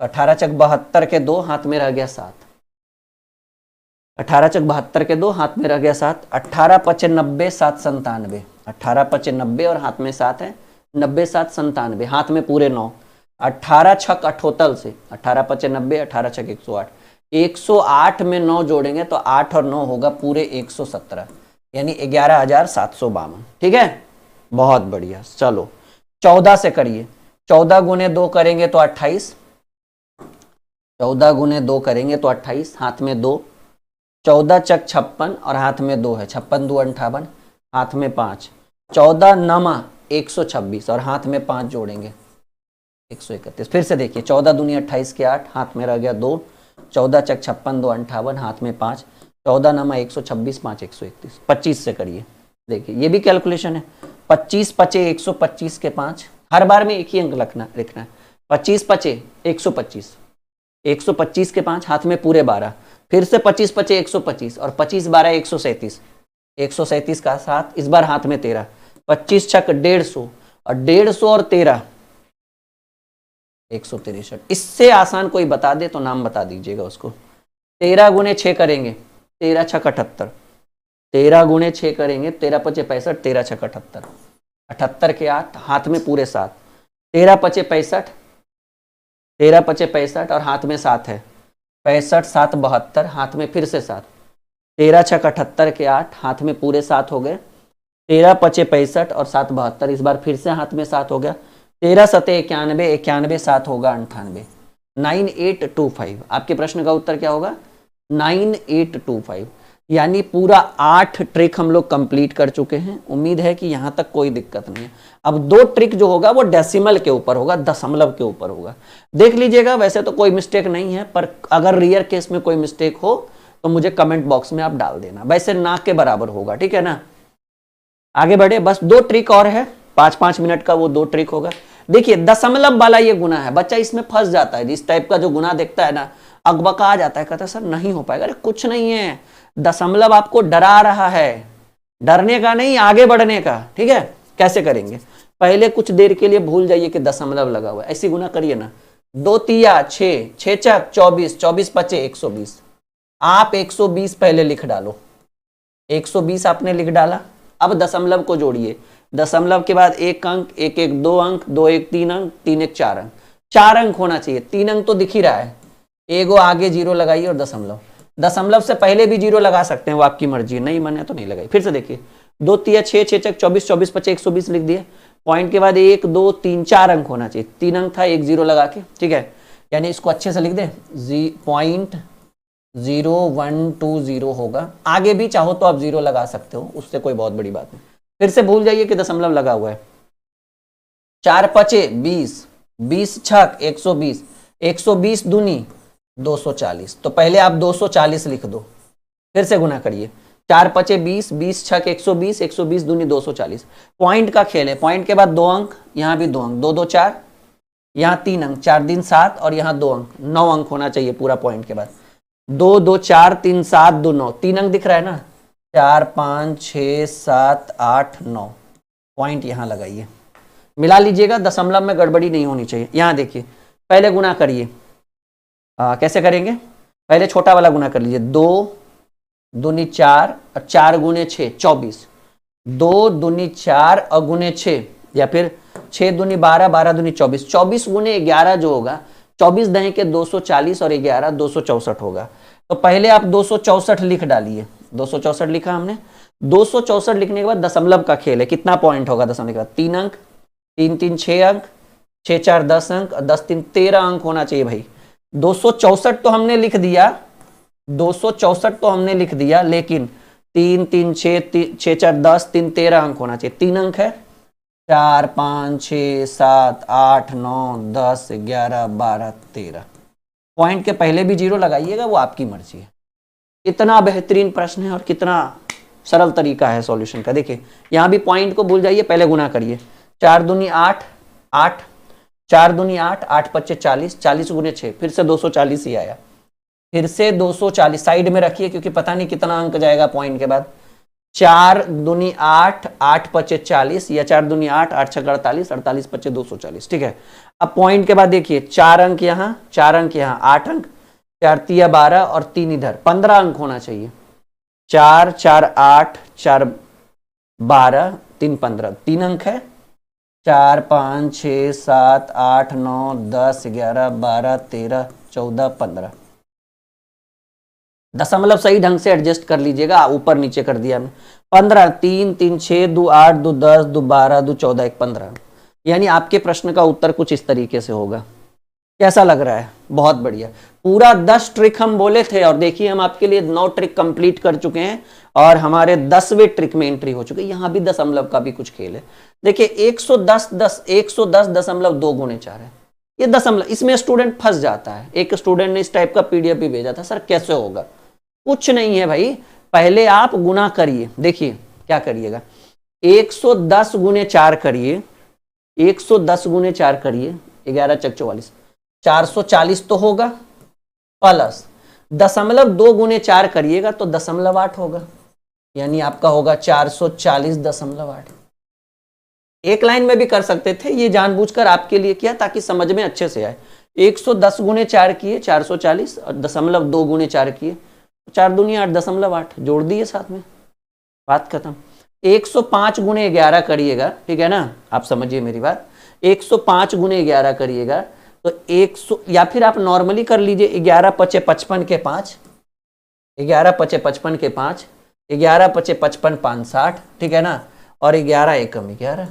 18 चक 72 के 2, हाथ में रह गया 7, 18 चक 72 के 2, हाथ में रह गया 7, 18 पचे 90 7 97, 18 पचे 90 और हाथ में 7 है, 90 7 97, हाथ में पूरे 9, 18 छक 78 से, 18 पचे 90, 18 छक 108, 108 में 9 जोड़ेंगे तो 8 और 9 होगा पूरे 117, यानी 11,752। ठीक है, बहुत बढ़िया। चलो 14 से करिए, 14 गुने 2 करेंगे तो 28, 14 गुने 2 करेंगे तो 28, हाथ में 2, 14 चक 56 और हाथ में 2 है, 56 2 58, हाथ में 5, 14 नमा 126 और हाथ में 5 जोड़ेंगे 131। फिर से देखिए 14 दूनी 28 के 8, हाथ में रह गया 2, 14 चक 56 2 58, हाथ में 5, 14 नमा 126 5 131। 25 से करिए, देखिए ये भी कैलकुलेशन है, 25 पचे 125 के 5, हर बार में एक ही अंक लिखना है, 25 पचे 125, 125 के 5, हाथ में पूरे 12, फिर से 25 पचे 125 और 25 12 137, 137 का 7, इस बार हाथ में 13, 25 छक 150 और 150 और 13 163। इससे आसान कोई बता दे तो नाम बता दीजिएगा उसको। 13 गुने 6 करेंगे, 13 छक 78, 13 गुने 6 करेंगे, 13 पचे 65, 13 छक 78, 78 के 8, हाथ में पूरे 7, 13 पचे 65, 13 पचे 65 और हाथ में 7 है, 65 7 72, हाथ में फिर से 7, 13 छक 78 के 8, हाथ में पूरे 7 हो गए, 13 पचे 65 और 7 72, इस बार फिर से हाथ में 7 हो गया, 13 सते 91, 91 7 होगा 98, 9825। आपके प्रश्न का उत्तर क्या होगा? 9825। यानी पूरा 8 ट्रिक हम लोग कंप्लीट कर चुके हैं। उम्मीद है कि यहां तक कोई दिक्कत नहीं है। अब 2 ट्रिक जो होगा वो डेसिमल के ऊपर होगा, दशमलव के ऊपर होगा। देख लीजिएगा, वैसे तो कोई मिस्टेक नहीं है, पर अगर रियर केस में कोई मिस्टेक हो तो मुझे कमेंट बॉक्स में आप डाल देना। वैसे ना के बराबर होगा, ठीक है ना। आगे बढ़े, बस 2 ट्रिक और है, 5-5 मिनट का वो 2 ट्रिक होगा। देखिए दशमलव वाला ये गुना है, बच्चा इसमें फंस जाता है। इस टाइप का जो गुना देखता है ना, अकबका आ जाता है, कहता है सर नहीं हो पाएगा। अरे कुछ नहीं है, दशमलव आपको डरा रहा है, डरने का नहीं, आगे बढ़ने का। ठीक है, कैसे करेंगे, पहले कुछ देर के लिए भूल जाइए कि दशमलव लगा हुआ है, ऐसी गुना करिए ना। 2 तिया 6, 6 चक 24, 24 पचे 120। आप 120 पहले लिख डालो, 120 आपने लिख डाला। अब दशमलव को जोड़िए, दशमलव के बाद 1 अंक, 1 1 2 अंक, 2 1 3 अंक, 3 1 4 अंक, 4 अंक होना चाहिए। 3 अंक तो दिख ही रहा है, एगो आगे 0 लगाइए और दशमलव। दशमलव से पहले भी 0 लगा सकते हैं, वो आपकी मर्जी है, नहीं माने तो नहीं लगाई। फिर से देखिए, 2 तिया 6, 6 चक 24, 24 पचे 120 लिख दिए। पॉइंट के बाद 1 2 3 4 अंक होना चाहिए, 3 अंक था, 1 0 लगा के। ठीक है, यानी इसको अच्छे से लिख दे, 0.0120 होगा। आगे भी चाहो तो आप 0 लगा सकते हो, उससे कोई बहुत बड़ी बात नहीं। फिर से भूल जाइए कि दशमलव लगा हुआ है। 4 पचे 20, 20 छक 120, 120 दूनी 240। तो पहले आप 240 लिख दो, फिर से गुना करिए। 4 पचे 20, 20 छक 120, 120 दूनी 240। पॉइंट का खेल है, पॉइंट के बाद 2 अंक, यहां भी 2 अंक, 2 2 4, यहां 3 अंक, 4 दिन 7 और यहां 2 अंक, 9 अंक होना चाहिए पूरा पॉइंट के बाद। 2 2 4 3 7 2 9, 3 अंक दिख रहा है ना, 4 5 6 7 8 9। पॉइंट यहां लगाइए, मिला लीजिएगा, दशमलव में गड़बड़ी नहीं होनी चाहिए। यहां देखिए, पहले गुना करिए। कैसे करेंगे, पहले छोटा वाला गुना कर लीजिए। 2 दूनी 4 और 4 गुने 6 24, 2 दूनी 4 और गुने 6, या फिर 6 दूनी 12, 12 दूनी 24, 24 गुने 11 जो होगा, 24 दही के 240 और 11 264 होगा। तो पहले आप 264 लिख डालिए। 264 लिखा हमने। 264 लिखने के बाद दशमलव का खेल है, कितना पॉइंट होगा दशमलव के बाद, 3 अंक, 3 3 6 अंक, 6 4 10 अंक, 10 3 13 अंक होना चाहिए भाई। 264 तो हमने लिख दिया, 264 तो हमने लिख दिया, लेकिन 3 3 6 6 4 10, 3 13 अंक होना चाहिए। 3 अंक है, 4 5 6 7 8 9 10 11 12 13। पॉइंट के पहले भी 0 लगाइएगा, वो आपकी मर्जी है। इतना बेहतरीन प्रश्न है और कितना सरल तरीका है सॉल्यूशन का। देखिए यहां भी पॉइंट को भूल जाइए, पहले गुना करिए। 4 दूनी 8 8, 4 दूनी 8, 8 पच्चे 40, 40 गुने 6, फिर से 240 ही आया। फिर से 240 साइड में रखिए, क्योंकि पता नहीं कितना अंक जाएगा पॉइंट के बाद। 4 दूनी 8, 8 पच्चे 40, या 4 दूनी 8, 8 छक 48, 48 पच्चे 240। ठीक है, अब पॉइंट के बाद देखिए, 4 अंक यहाँ, 4 अंक यहाँ, 8 अंक, 4 तिया 12 और 3 इधर, 15 अंक होना चाहिए। 4 4 8, 4 12, 3 15, 3 अंक है। 4 5 6 7 8 9 10 11 12 13 14 15। दशमलव सही ढंग से एडजस्ट कर लीजिएगा, ऊपर नीचे कर दिया हमने। 15, 3 3 6 2 8 2 10 2 12 2 14 1 15। यानी आपके प्रश्न का उत्तर कुछ इस तरीके से होगा। कैसा लग रहा है, बहुत बढ़िया। पूरा 10 ट्रिक हम बोले थे, और देखिए हम आपके लिए 9 ट्रिक कंप्लीट कर चुके हैं, और हमारे 10वें ट्रिक में एंट्री हो चुकी है। यहां भी दशमलव का भी कुछ खेल है। देखिए 110.2 गुणे 4 है, ये दशमलव, इसमें स्टूडेंट फंस जाता है। एक स्टूडेंट ने इस टाइप का पीडीएफ भी भेजा था, सर कैसे होगा। कुछ नहीं है भाई, पहले आप गुना करिए। देखिए क्या करिएगा, 110 गुने 4 करिए, 110 गुने 4 करिए, 11 चक 44, 440 तो होगा, प्लस दशमलव 2 गुने 4 करिएगा तो दशमलव 8 होगा, यानी आपका होगा 440.8। एक लाइन में भी कर सकते थे, ये जानबूझकर आपके लिए किया ताकि समझ में अच्छे से आए। 110 गुने 4 किए 440, और दशमलव 2 गुने 4 किए 4 दूनी 8, दशमलव 8 जोड़ दिए साथ में, बात खत्म। 105 गुने 11 करिएगा, ठीक है ना, आप समझिए मेरी बात। 105 गुने 11 करिएगा तो 100, या फिर आप नॉर्मली कर लीजिए, 11 पचे 55 के 5, 11 पचे 55 के 5, 11 पचे 55 5 60, ठीक है ना, और 11 एकम 11,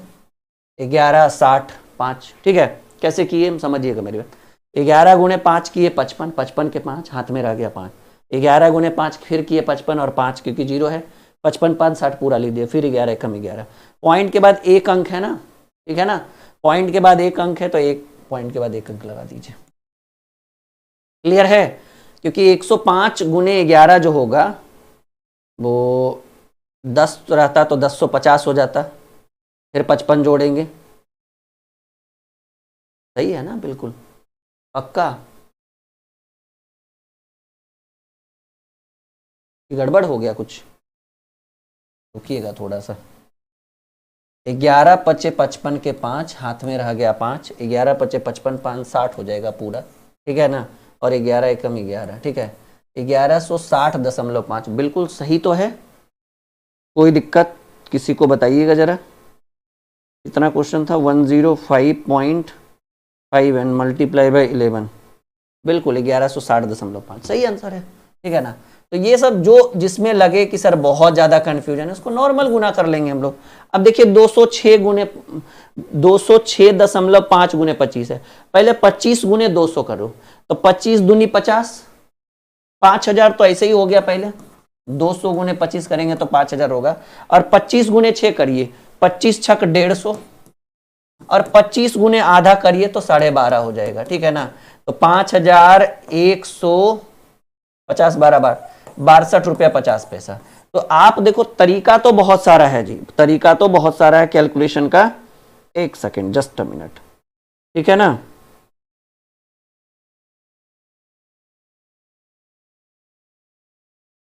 11 60 5। ठीक है, कैसे किए समझिएगा मेरी बात। 11 गुने 5 किए 55, 55 के 5, हाथ में रह गया 5, 11 गुने 5 फिर किए 55 और 5 क्योंकि 0 है, 55 5 60 पूरा लिख दिया, फिर 11 कम 11, पॉइंट के बाद एक अंक है ना, ठीक है ना, पॉइंट के बाद एक अंक है तो एक पॉइंट के बाद एक अंक लगा दीजिए। क्लियर है? क्योंकि 105 गुने 11 जो होगा वो 10 रहता तो 1050 हो जाता, फिर 55 जोड़ेंगे, सही है ना, बिल्कुल पक्का। गड़बड़ हो गया कुछ, रुकिएगा थोड़ा सा। 11 पचे 55 के 5, हाथ में रह गया 5, 11 पचे 55, 5 60 हो जाएगा पूरा, ठीक है ना, और 11 एकम 11, ठीक है, 1160.5 बिल्कुल सही तो है। कोई दिक्कत किसी को बताइएगा जरा। कितना क्वेश्चन था? 105.5 एंड मल्टीप्लाई बाई 11, बिल्कुल 1160.5 सही आंसर है, ठीक है ना। तो ये सब जो जिसमें लगे कि सर बहुत ज्यादा कंफ्यूजन है उसको नॉर्मल गुना कर लेंगे हम लोग। अब देखिए 206 गुने 206.5 गुने 25 है, पहले 25 गुने 200 करो, तो 25 दूनी 50, 5000 तो ऐसे ही हो गया पहले, 200 गुने 25 करेंगे तो 5000 होगा, और 25 गुने 6 करिए, 25 छक 150, और 25 गुने आधा करिए तो 12.5 हो जाएगा, ठीक है ना। तो 5150 12 बार 62 रुपया 50 पैसा। तो आप देखो तरीका तो बहुत सारा है जी, तरीका तो बहुत सारा है कैलकुलेशन का। एक सेकेंड, जस्ट अ मिनट, ठीक है ना।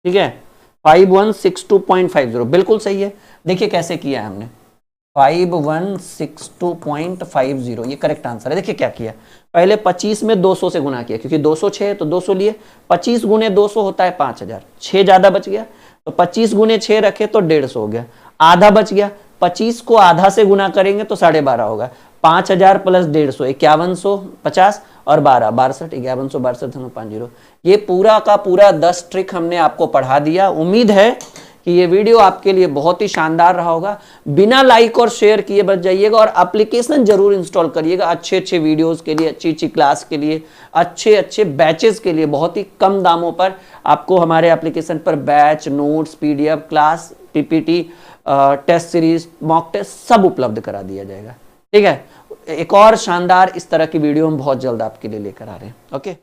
ठीक है, 5162.50 बिल्कुल सही है। देखिए कैसे किया है हमने, 5162.50 ये करेक्ट आंसर है। देखिए क्या किया, पहले 25 में 200 से गुना किया, क्योंकि 206 है तो 200 लिए, 25 गुने 200 होता है 5000, 6 ज्यादा बच गया, तो 25 गुने 6 रखे तो 150 हो गया, आधा बच गया, 25 को आधा से गुना करेंगे तो 12.5 होगा, 5000 प्लस 150 5150 और 12 62 5162 50। ये पूरा का पूरा 10 ट्रिक हमने आपको पढ़ा दिया। उम्मीद है कि ये वीडियो आपके लिए बहुत ही शानदार रहा होगा। बिना लाइक और शेयर किए बच जाइएगा और एप्लीकेशन जरूर इंस्टॉल करिएगा अच्छे अच्छे वीडियोस के लिए, अच्छी अच्छी क्लास के लिए, अच्छे अच्छे बैचेस के लिए। बहुत ही कम दामों पर आपको हमारे एप्लीकेशन पर batch, notes, PDF, class, PPT, test series, mock test सब उपलब्ध करा दिया जाएगा, ठीक है। एक और शानदार इस तरह की वीडियो हम बहुत जल्द आपके लिए लेकर आ रहे हैं। ओके।